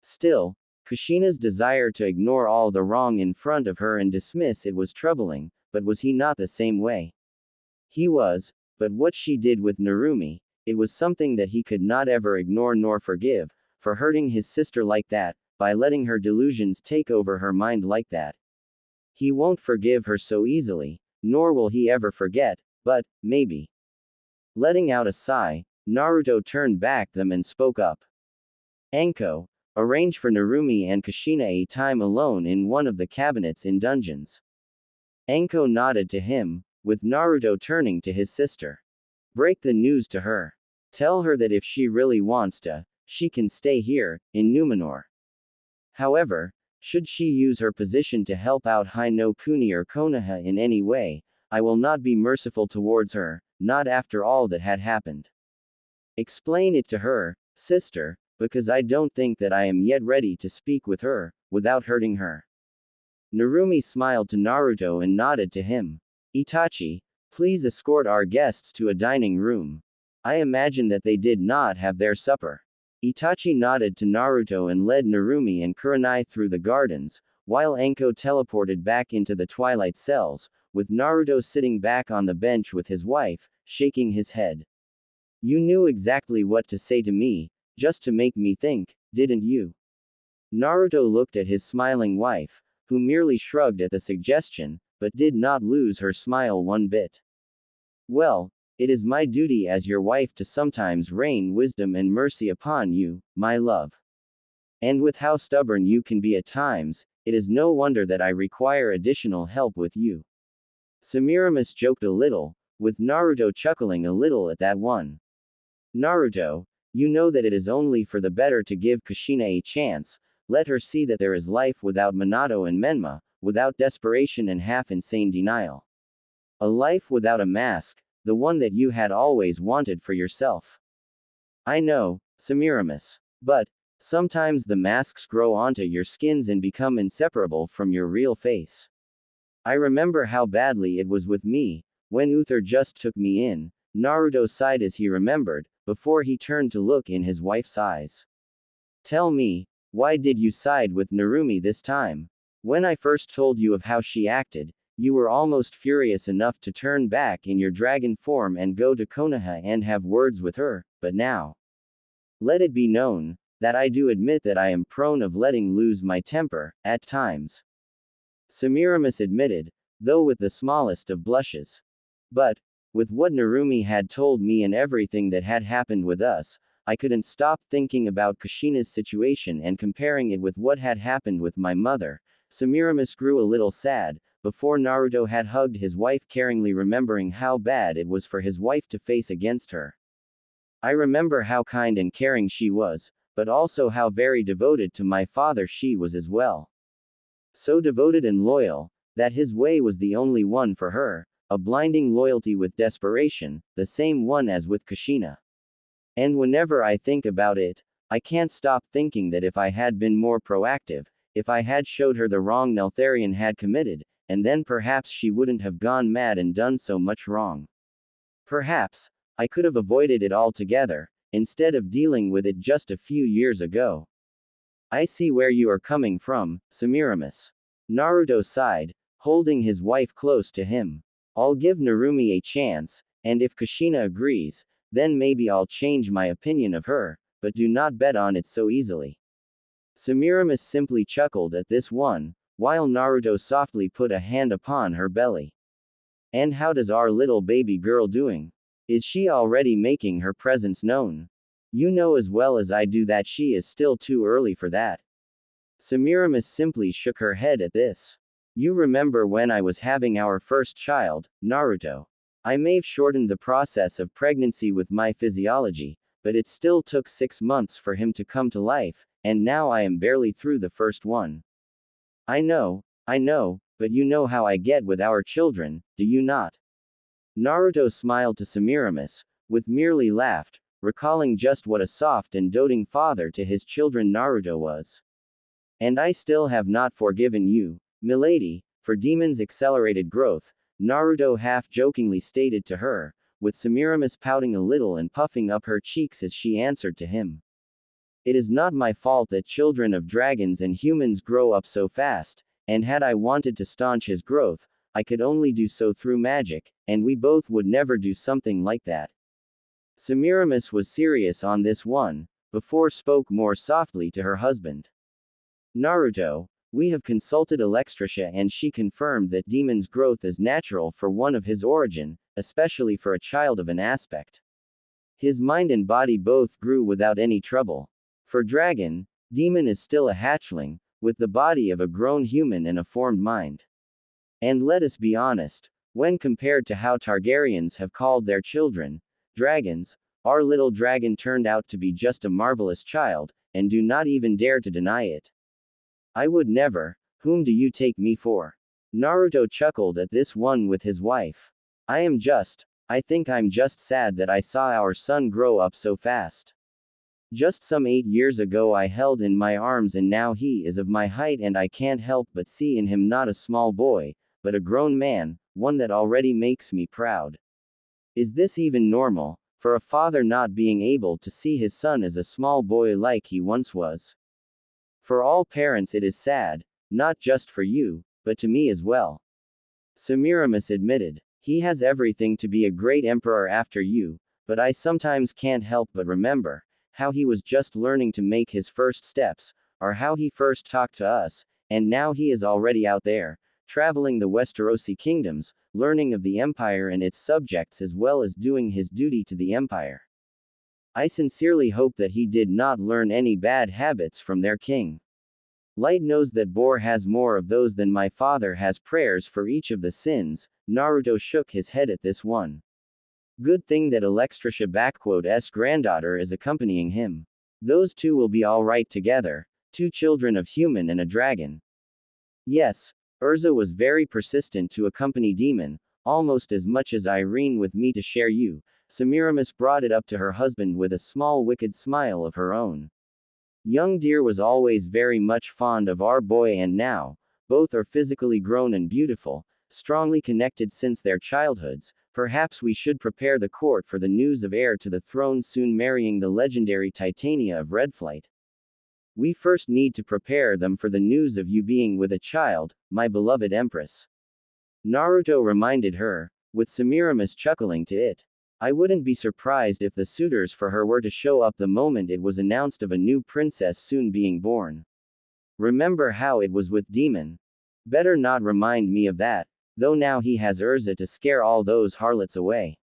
Still, Kushina's desire to ignore all the wrong in front of her and dismiss it was troubling, but was he not the same way? He was, but what she did with Narumi, it was something that he could not ever ignore nor forgive, for hurting his sister like that, by letting her delusions take over her mind like that. He won't forgive her so easily, nor will he ever forget, but, maybe. Letting out a sigh, Naruto turned back them and spoke up. Anko, arrange for Narumi and Kushina a time alone in one of the cabinets in dungeons. Anko nodded to him, with Naruto turning to his sister. Break the news to her. Tell her that if she really wants to, she can stay here, in Numenor. However, should she use her position to help out Hino Kuni or Konoha in any way, I will not be merciful towards her, not after all that had happened. Explain it to her, sister, because I don't think that I am yet ready to speak with her, without hurting her. Narumi smiled to Naruto and nodded to him. Itachi, please escort our guests to a dining room. I imagine that they did not have their supper. Itachi nodded to Naruto and led Narumi and Kurenai through the gardens, while Anko teleported back into the twilight cells, with Naruto sitting back on the bench with his wife, shaking his head. You knew exactly what to say to me, just to make me think, didn't you? Naruto looked at his smiling wife, who merely shrugged at the suggestion, but did not lose her smile one bit. Well, it is my duty as your wife to sometimes rain wisdom and mercy upon you, my love. And with how stubborn you can be at times, it is no wonder that I require additional help with you. Semiramis joked a little, with Naruto chuckling a little at that one. Naruto, you know that it is only for the better to give Kushina a chance, let her see that there is life without Minato and Menma, without desperation and half-insane denial. A life without a mask, the one that you had always wanted for yourself. I know, Semiramis. But, sometimes the masks grow onto your skins and become inseparable from your real face. I remember how badly it was with me, when Uther just took me in. Naruto sighed as he remembered, before he turned to look in his wife's eyes. Tell me, why did you side with Narumi this time? When I first told you of how she acted, you were almost furious enough to turn back in your dragon form and go to Konoha and have words with her, but now. Let it be known, that I do admit that I am prone of letting lose my temper, at times. Semiramis admitted, though with the smallest of blushes. But, with what Narumi had told me and everything that had happened with us, I couldn't stop thinking about Kushina's situation and comparing it with what had happened with my mother. Semiramis grew a little sad, before Naruto had hugged his wife caringly, remembering how bad it was for his wife to face against her. I remember how kind and caring she was, but also how very devoted to my father she was as well. So devoted and loyal, that his way was the only one for her, a blinding loyalty with desperation, the same one as with Kushina. And whenever I think about it, I can't stop thinking that if I had been more proactive, if I had showed her the wrong Neltharion had committed, and then perhaps she wouldn't have gone mad and done so much wrong. Perhaps, I could have avoided it altogether, instead of dealing with it just a few years ago. I see where you are coming from, Semiramis. Naruto sighed, holding his wife close to him. I'll give Narumi a chance, and if Kushina agrees, then maybe I'll change my opinion of her, but do not bet on it so easily. Semiramis simply chuckled at this one, while Naruto softly put a hand upon her belly. And how does our little baby girl doing? Is she already making her presence known? You know as well as I do that she is still too early for that. Semiramis simply shook her head at this. You remember when I was having our first child, Naruto. I may have shortened the process of pregnancy with my physiology, but it still took 6 months for him to come to life, and now I am barely through the first one. I know, but you know how I get with our children, do you not? Naruto smiled to Semiramis, with merely laughed, recalling just what a soft and doting father to his children Naruto was. And I still have not forgiven you, milady, for Demon's accelerated growth, Naruto half-jokingly stated to her, with Semiramis pouting a little and puffing up her cheeks as she answered to him. It is not my fault that children of dragons and humans grow up so fast, and had I wanted to staunch his growth, I could only do so through magic, and we both would never do something like that. Semiramis was serious on this one, before spoke more softly to her husband. Naruto, we have consulted Alexstrasza and she confirmed that Demon's growth is natural for one of his origin, especially for a child of an aspect. His mind and body both grew without any trouble. For Dragon, Demon is still a hatchling, with the body of a grown human and a formed mind. And let us be honest, when compared to how Targaryens have called their children, dragons, our little dragon turned out to be just a marvelous child, and do not even dare to deny it. I would never. Whom do you take me for? Naruto chuckled at this one with his wife. I think I'm just sad that I saw our son grow up so fast. Just some 8 years ago I held in my arms and now he is of my height and I can't help but see in him not a small boy, but a grown man, one that already makes me proud. Is this even normal, for a father not being able to see his son as a small boy like he once was? For all parents it is sad, not just for you, but to me as well. Semiramis admitted. He has everything to be a great emperor after you, but I sometimes can't help but remember how he was just learning to make his first steps, or how he first talked to us, and now he is already out there, traveling the Westerosi kingdoms, learning of the empire and its subjects as well as doing his duty to the empire. I sincerely hope that he did not learn any bad habits from their king. Light knows that Bor has more of those than my father has prayers for each of the sins. Naruto shook his head at this one. Good thing that Alexstrasza's granddaughter is accompanying him. Those two will be alright together, 2 children of human and a dragon. Yes, Urza was very persistent to accompany Demon, almost as much as Irene with me to share you, Semiramis brought it up to her husband with a small wicked smile of her own. Young dear was always very much fond of our boy, and now, both are physically grown and beautiful, strongly connected since their childhoods. Perhaps we should prepare the court for the news of heir to the throne soon marrying the legendary Titania of Redflight. We first need to prepare them for the news of you being with a child, my beloved Empress. Naruto reminded her, with Semiramis chuckling to it. I wouldn't be surprised if the suitors for her were to show up the moment it was announced of a new princess soon being born. Remember how it was with Demon? Better not remind me of that, though now he has Urza to scare all those harlots away.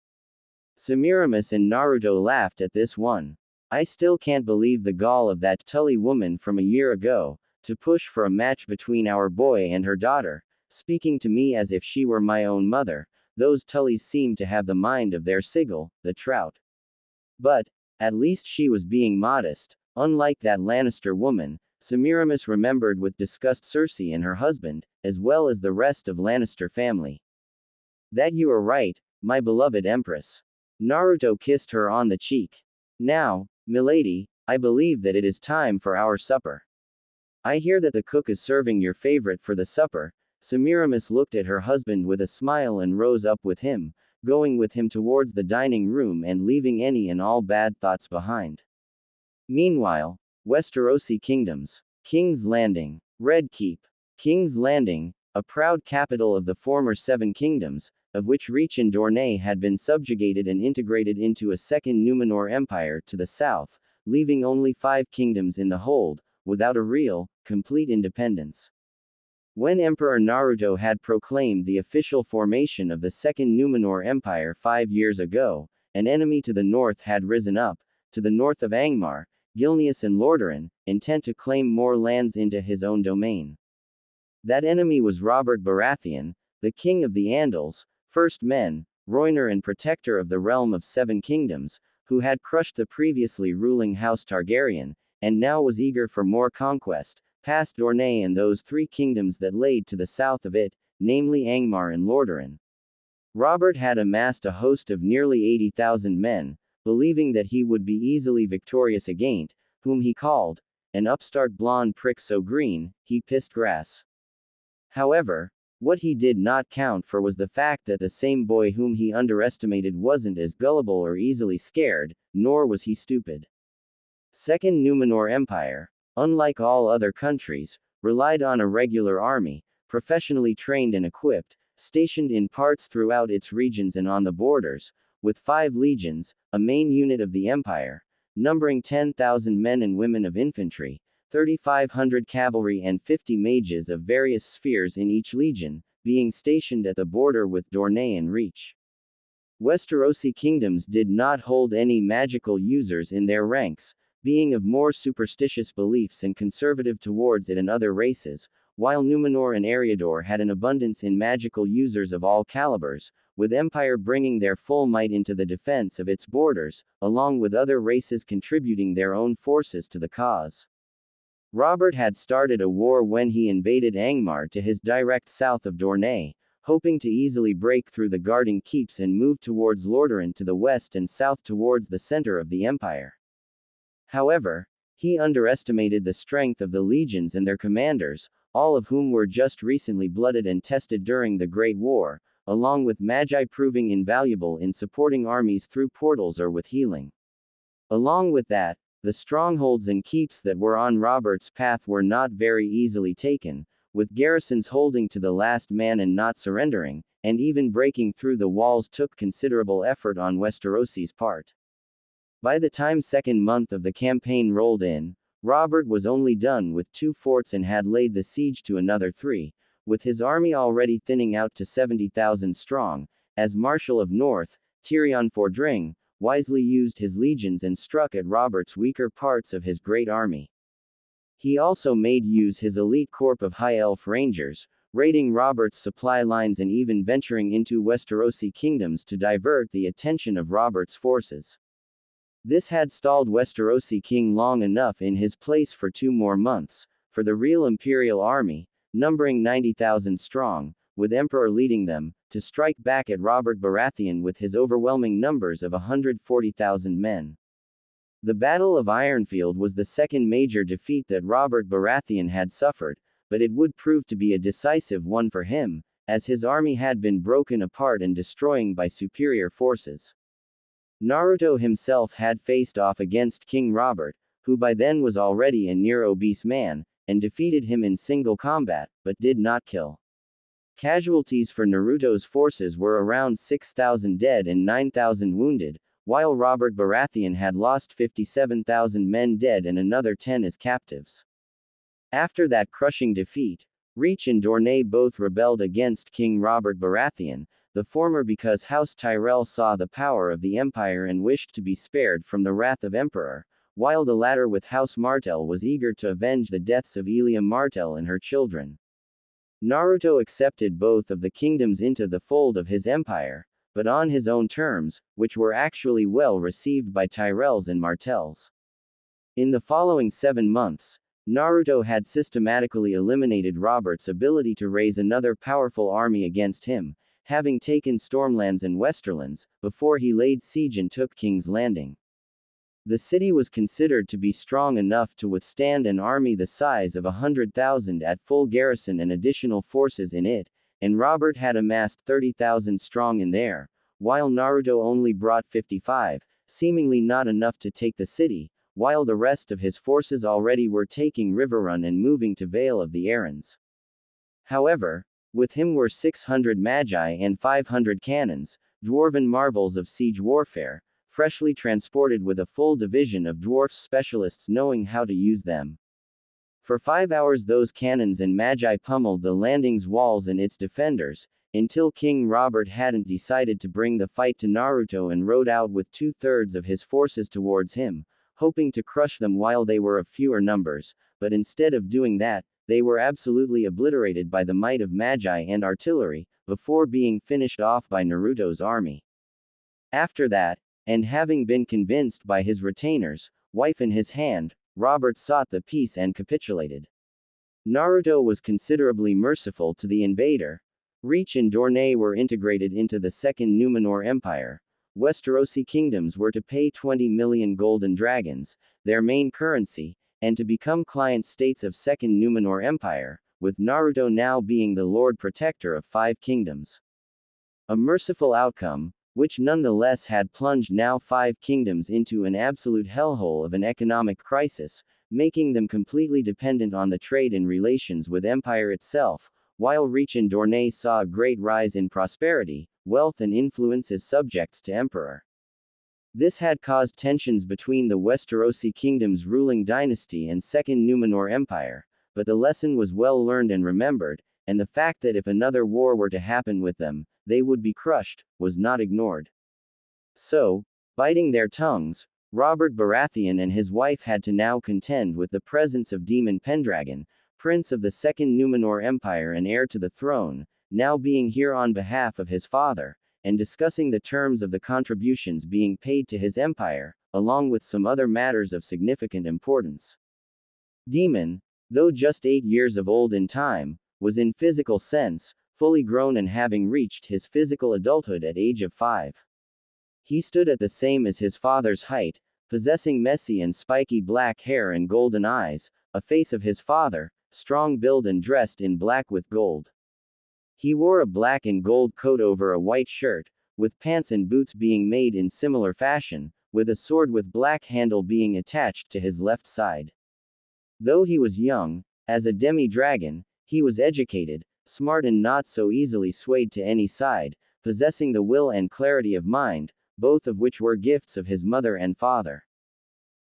Semiramis and Naruto laughed at this one. I still can't believe the gall of that Tully woman from a year ago, to push for a match between our boy and her daughter, speaking to me as if she were my own mother. Those Tullys seem to have the mind of their Sigil, the trout. But, at least she was being modest, unlike that Lannister woman. Semiramis remembered with disgust Cersei and her husband, as well as the rest of Lannister family. That you are right, my beloved Empress. Naruto kissed her on the cheek. Now, milady, I believe that it is time for our supper. I hear that the cook is serving your favorite for the supper. Semiramis looked at her husband with a smile and rose up with him, going with him towards the dining room and leaving any and all bad thoughts behind. Meanwhile, Westerosi Kingdoms. King's Landing. Red Keep. King's Landing, a proud capital of the former Seven Kingdoms, of which Reach and Dorne had been subjugated and integrated into a second Numenor Empire to the south, leaving only 5 kingdoms in the hold, without a real, complete independence. When Emperor Naruto had proclaimed the official formation of the Second Numenor Empire 5 years ago, an enemy to the north had risen up, to the north of Angmar, Gilneas and Lordaeron, intent to claim more lands into his own domain. That enemy was Robert Baratheon, the king of the Andals, first men, ruiner and protector of the realm of 7 kingdoms, who had crushed the previously ruling House Targaryen, and now was eager for more conquest, past Dorne and those 3 kingdoms that laid to the south of it, namely Angmar and Lordaeron. Robert had amassed a host of nearly 80,000 men, believing that he would be easily victorious against, whom he called, an upstart blonde prick so green, he pissed grass. However, what he did not count for was the fact that the same boy whom he underestimated wasn't as gullible or easily scared, nor was he stupid. Second Numenor Empire, unlike all other countries, relied on a regular army, professionally trained and equipped, stationed in parts throughout its regions and on the borders, with 5 legions, a main unit of the empire, numbering 10,000 men and women of infantry, 3,500 cavalry and 50 mages of various spheres in each legion, being stationed at the border with Dorne and Reach. Westerosi kingdoms did not hold any magical users in their ranks, being of more superstitious beliefs and conservative towards it and other races, while Numenor and Eriador had an abundance in magical users of all calibers, with Empire bringing their full might into the defense of its borders, along with other races contributing their own forces to the cause. Robert had started a war when he invaded Angmar to his direct south of Dorne, hoping to easily break through the guarding keeps and move towards Lordaeron to the west and south towards the center of the empire. However, he underestimated the strength of the legions and their commanders, all of whom were just recently blooded and tested during the Great War, along with Magi proving invaluable in supporting armies through portals or with healing. Along with that, the strongholds and keeps that were on Robert's path were not very easily taken, with garrisons holding to the last man and not surrendering, and even breaking through the walls took considerable effort on Westerosi's part. By the time second month of the campaign rolled in, Robert was only done with 2 forts and had laid the siege to another 3, with his army already thinning out to 70,000 strong, as Marshal of North, Tyrion Fordring, wisely used his legions and struck at Robert's weaker parts of his great army. He also made use his elite corps of High Elf Rangers, raiding Robert's supply lines and even venturing into Westerosi kingdoms to divert the attention of Robert's forces. This had stalled Westerosi king long enough in his place for 2 more months, for the real imperial army, numbering 90,000 strong, with Emperor leading them, to strike back at Robert Baratheon with his overwhelming numbers of 140,000 men. The Battle of Ironfield was the second major defeat that Robert Baratheon had suffered, but it would prove to be a decisive one for him, as his army had been broken apart and destroyed by superior forces. Naruto himself had faced off against King Robert, who by then was already a near-obese man, and defeated him in single combat, but did not kill. Casualties for Naruto's forces were around 6,000 dead and 9,000 wounded, while Robert Baratheon had lost 57,000 men dead and another 10 as captives. After that crushing defeat, Reach and Dorne both rebelled against King Robert Baratheon, the former because House Tyrell saw the power of the Empire and wished to be spared from the wrath of Emperor, while the latter with House Martell was eager to avenge the deaths of Elia Martell and her children. Naruto accepted both of the kingdoms into the fold of his empire, but on his own terms, which were actually well received by Tyrells and Martells. In the following 7 months, Naruto had systematically eliminated Robert's ability to raise another powerful army against him, having taken Stormlands and Westerlands, before he laid siege and took King's Landing. The city was considered to be strong enough to withstand an army the size of 100,000 at full garrison and additional forces in it, and Robert had amassed 30,000 strong in there, while Naruto only brought 55, seemingly not enough to take the city, while the rest of his forces already were taking Riverrun and moving to Vale of the Arons. However, with him were 600 magi and 500 cannons, dwarven marvels of siege warfare, freshly transported with a full division of dwarf specialists knowing how to use them. For 5 hours those cannons and magi pummeled the landing's walls and its defenders, until King Robert hadn't decided to bring the fight to Naruto and rode out with 2/3 of his forces towards him, hoping to crush them while they were of fewer numbers, but instead of doing that, they were absolutely obliterated by the might of magi and artillery, before being finished off by Naruto's army. After that, and having been convinced by his retainers, wife in his hand, Robert sought the peace and capitulated. Naruto was considerably merciful to the invader. Reach and Dorne were integrated into the Second Numenor Empire. Westerosi kingdoms were to pay 20 million golden dragons, their main currency, and to become client states of Second Numenor Empire, with Naruto now being the Lord Protector of 5 kingdoms. A merciful outcome, which nonetheless had plunged now 5 kingdoms into an absolute hellhole of an economic crisis, making them completely dependent on the trade and relations with Empire itself, while Reach and Dorne saw a great rise in prosperity, wealth and influence as subjects to Emperor. This had caused tensions between the Westerosi kingdom's ruling dynasty and Second Numenor Empire, but the lesson was well learned and remembered, and the fact that if another war were to happen with them, they would be crushed, was not ignored. So, biting their tongues, Robert Baratheon and his wife had to now contend with the presence of Demon Pendragon, prince of the Second Numenor Empire and heir to the throne, now being here on behalf of his father, and discussing the terms of the contributions being paid to his empire, along with some other matters of significant importance. Demon, though just 8 years of old in time, was in physical sense, fully grown and having reached his physical adulthood at age of 5. He stood at the same as his father's height, possessing messy and spiky black hair and golden eyes, a face of his father, strong build and dressed in black with gold. He wore a black and gold coat over a white shirt, with pants and boots being made in similar fashion, with a sword with black handle being attached to his left side. Though he was young, as a demi-dragon, he was educated, smart and not so easily swayed to any side, possessing the will and clarity of mind, both of which were gifts of his mother and father.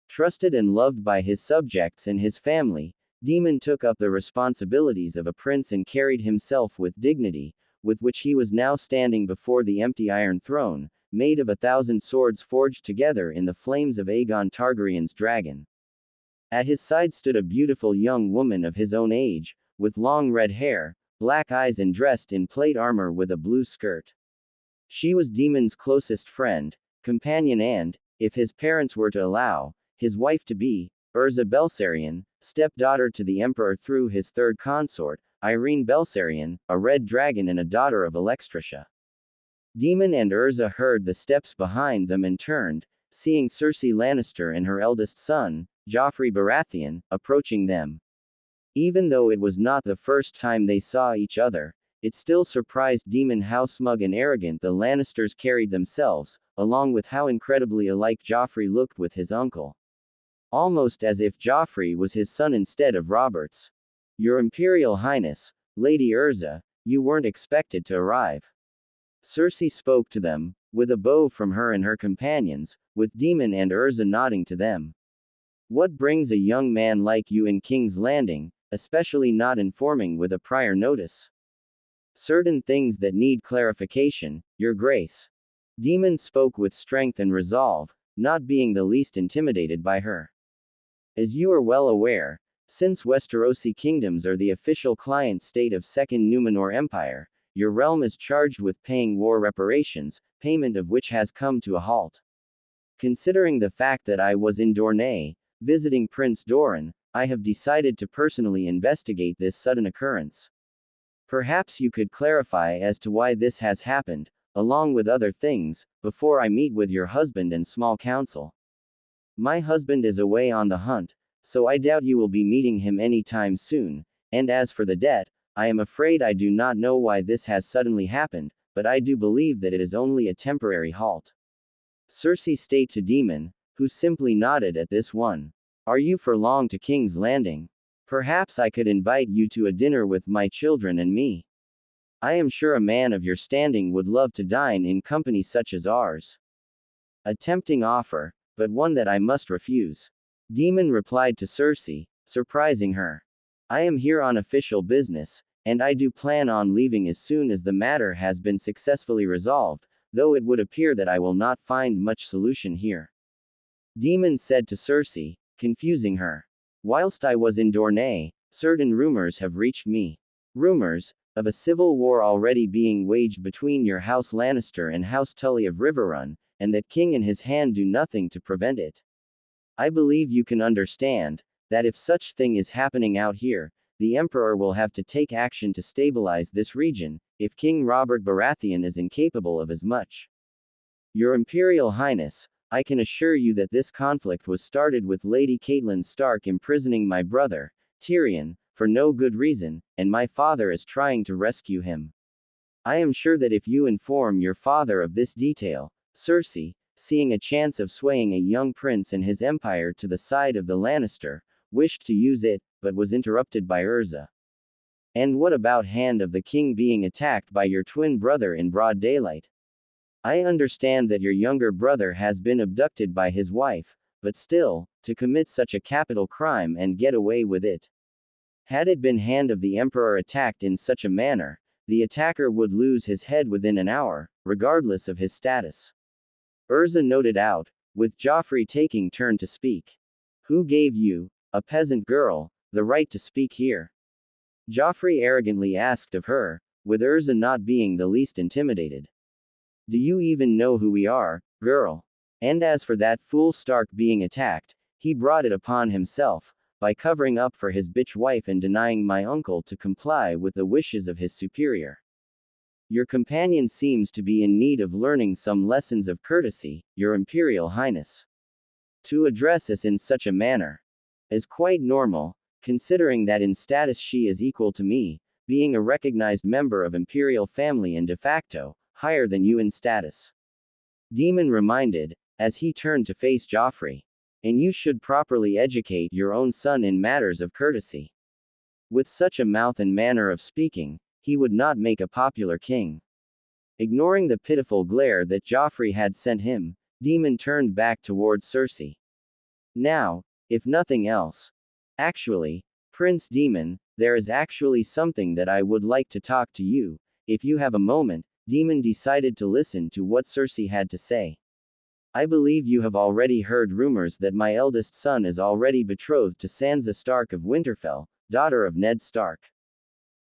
Trusted and loved by his subjects and his family, Demon took up the responsibilities of a prince and carried himself with dignity, with which he was now standing before the empty Iron Throne, made of 1,000 swords forged together in the flames of Aegon Targaryen's dragon. At his side stood a beautiful young woman of his own age, with long red hair, black eyes and dressed in plate armor with a blue skirt. She was Demon's closest friend, companion and, if his parents were to allow, his wife to be, Urza Belsarion, stepdaughter to the Emperor through his third consort, Irene Belsarion, a red dragon and a daughter of Alexstrasza. Daemon and Urza heard the steps behind them and turned, seeing Cersei Lannister and her eldest son, Joffrey Baratheon, approaching them. Even though it was not the first time they saw each other, it still surprised Daemon how smug and arrogant the Lannisters carried themselves, along with how incredibly alike Joffrey looked with his uncle. Almost as if Joffrey was his son instead of Robert's. Your Imperial Highness, Lady Urza, you weren't expected to arrive. Cersei spoke to them, with a bow from her and her companions, with Daemon and Urza nodding to them. What brings a young man like you in King's Landing, especially not informing with a prior notice? Certain things that need clarification, Your Grace. Daemon spoke with strength and resolve, not being the least intimidated by her. As you are well aware, since Westerosi kingdoms are the official client state of Second Numenor Empire, your realm is charged with paying war reparations, payment of which has come to a halt. Considering the fact that I was in Dorne, visiting Prince Doran, I have decided to personally investigate this sudden occurrence. Perhaps you could clarify as to why this has happened, along with other things, before I meet with your husband and small council. My husband is away on the hunt, so I doubt you will be meeting him anytime soon, and as for the debt, I am afraid I do not know why this has suddenly happened, but I do believe that it is only a temporary halt. Cersei stated to Daemon, who simply nodded at this one. Are you for long to King's Landing? Perhaps I could invite you to a dinner with my children and me. I am sure a man of your standing would love to dine in company such as ours. A tempting offer, but one that I must refuse. Daemon replied to Cersei, surprising her. I am here on official business, and I do plan on leaving as soon as the matter has been successfully resolved, though it would appear that I will not find much solution here. Daemon said to Cersei, confusing her. Whilst I was in Dorne, certain rumors have reached me. Rumors of a civil war already being waged between your House Lannister and House Tully of Riverrun, and that King and his hand do nothing to prevent it. I believe you can understand that if such thing is happening out here, the Emperor will have to take action to stabilize this region, if King Robert Baratheon is incapable of as much. Your Imperial Highness, I can assure you that this conflict was started with Lady Catelyn Stark imprisoning my brother, Tyrion, for no good reason, and my father is trying to rescue him. I am sure that if you inform your father of this detail, Cersei, seeing a chance of swaying a young prince and his empire to the side of the Lannister, wished to use it, but was interrupted by Urza. And what about Hand of the King being attacked by your twin brother in broad daylight? I understand that your younger brother has been abducted by his wife, but still, to commit such a capital crime and get away with it. Had it been Hand of the Emperor attacked in such a manner, the attacker would lose his head within an hour, regardless of his status. Urza noted out, with Joffrey taking turn to speak. Who gave you, a peasant girl, the right to speak here? Joffrey arrogantly asked of her, with Urza not being the least intimidated. Do you even know who we are, girl? And as for that fool Stark being attacked, he brought it upon himself, by covering up for his bitch wife and denying my uncle to comply with the wishes of his superior. Your companion seems to be in need of learning some lessons of courtesy, Your Imperial Highness. To address us in such a manner is quite normal, considering that in status she is equal to me, being a recognized member of Imperial family and de facto, higher than you in status. Daemon reminded, as he turned to face Joffrey. And you should properly educate your own son in matters of courtesy. With such a mouth and manner of speaking, he would not make a popular king. Ignoring the pitiful glare that Joffrey had sent him, Daemon turned back towards Cersei. Now, if nothing else. Actually, Prince Daemon, there is actually something that I would like to talk to you, if you have a moment. Daemon decided to listen to what Cersei had to say. I believe you have already heard rumors that my eldest son is already betrothed to Sansa Stark of Winterfell, daughter of Ned Stark.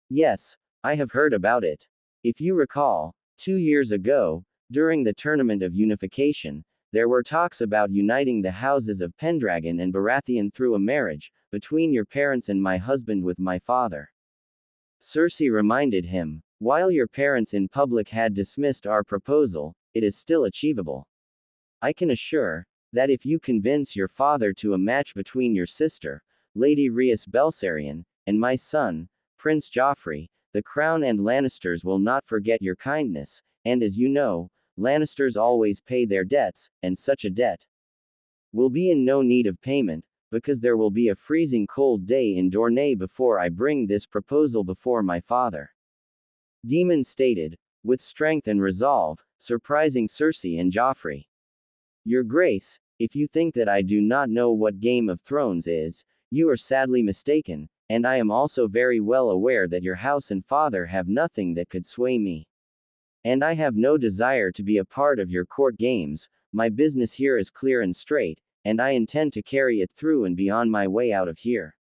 Yes, I have heard about it. If you recall, 2 years ago, during the Tournament of Unification, there were talks about uniting the houses of Pendragon and Baratheon through a marriage, between your parents and my husband with my father. Cersei reminded him. While your parents in public had dismissed our proposal, it is still achievable. I can assure that if you convince your father to a match between your sister, Lady Rhys Belsarion, and my son, Prince Joffrey, the crown and Lannisters will not forget your kindness, and as you know, Lannisters always pay their debts, and such a debt will be in no need of payment, because there will be a freezing cold day in Dorne before I bring this proposal before my father. Daemon stated, with strength and resolve, surprising Cersei and Joffrey. Your Grace, if you think that I do not know what Game of Thrones is, you are sadly mistaken, and I am also very well aware that your house and father have nothing that could sway me. And I have no desire to be a part of your court games, my business here is clear and straight, and I intend to carry it through and be on my way out of here.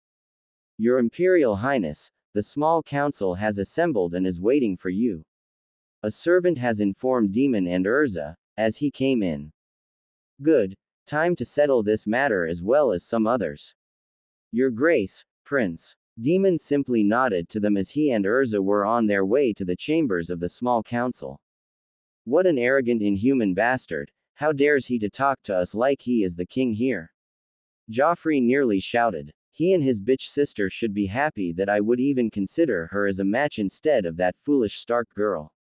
Your Imperial Highness, the small council has assembled and is waiting for you. A servant has informed Daemon and Urza, as he came in. Good. Time to settle this matter as well as some others. Your Grace, Prince. Daemon simply nodded to them as he and Urza were on their way to the chambers of the small council. What an arrogant inhuman bastard, how dares he to talk to us like he is the king here? Joffrey nearly shouted. He and his bitch sister should be happy that I would even consider her as a match instead of that foolish Stark girl.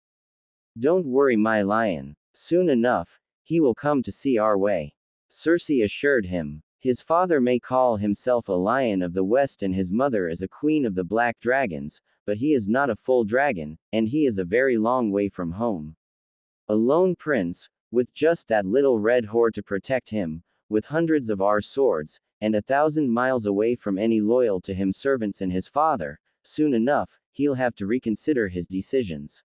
Don't worry my lion, soon enough, he will come to see our way. Cersei assured him. His father may call himself a lion of the west and his mother is a queen of the black dragons, but he is not a full dragon, and he is a very long way from home. A lone prince, with just that little red whore to protect him, with hundreds of our swords, and 1,000 miles away from any loyal to him servants and his father, soon enough, he'll have to reconsider his decisions.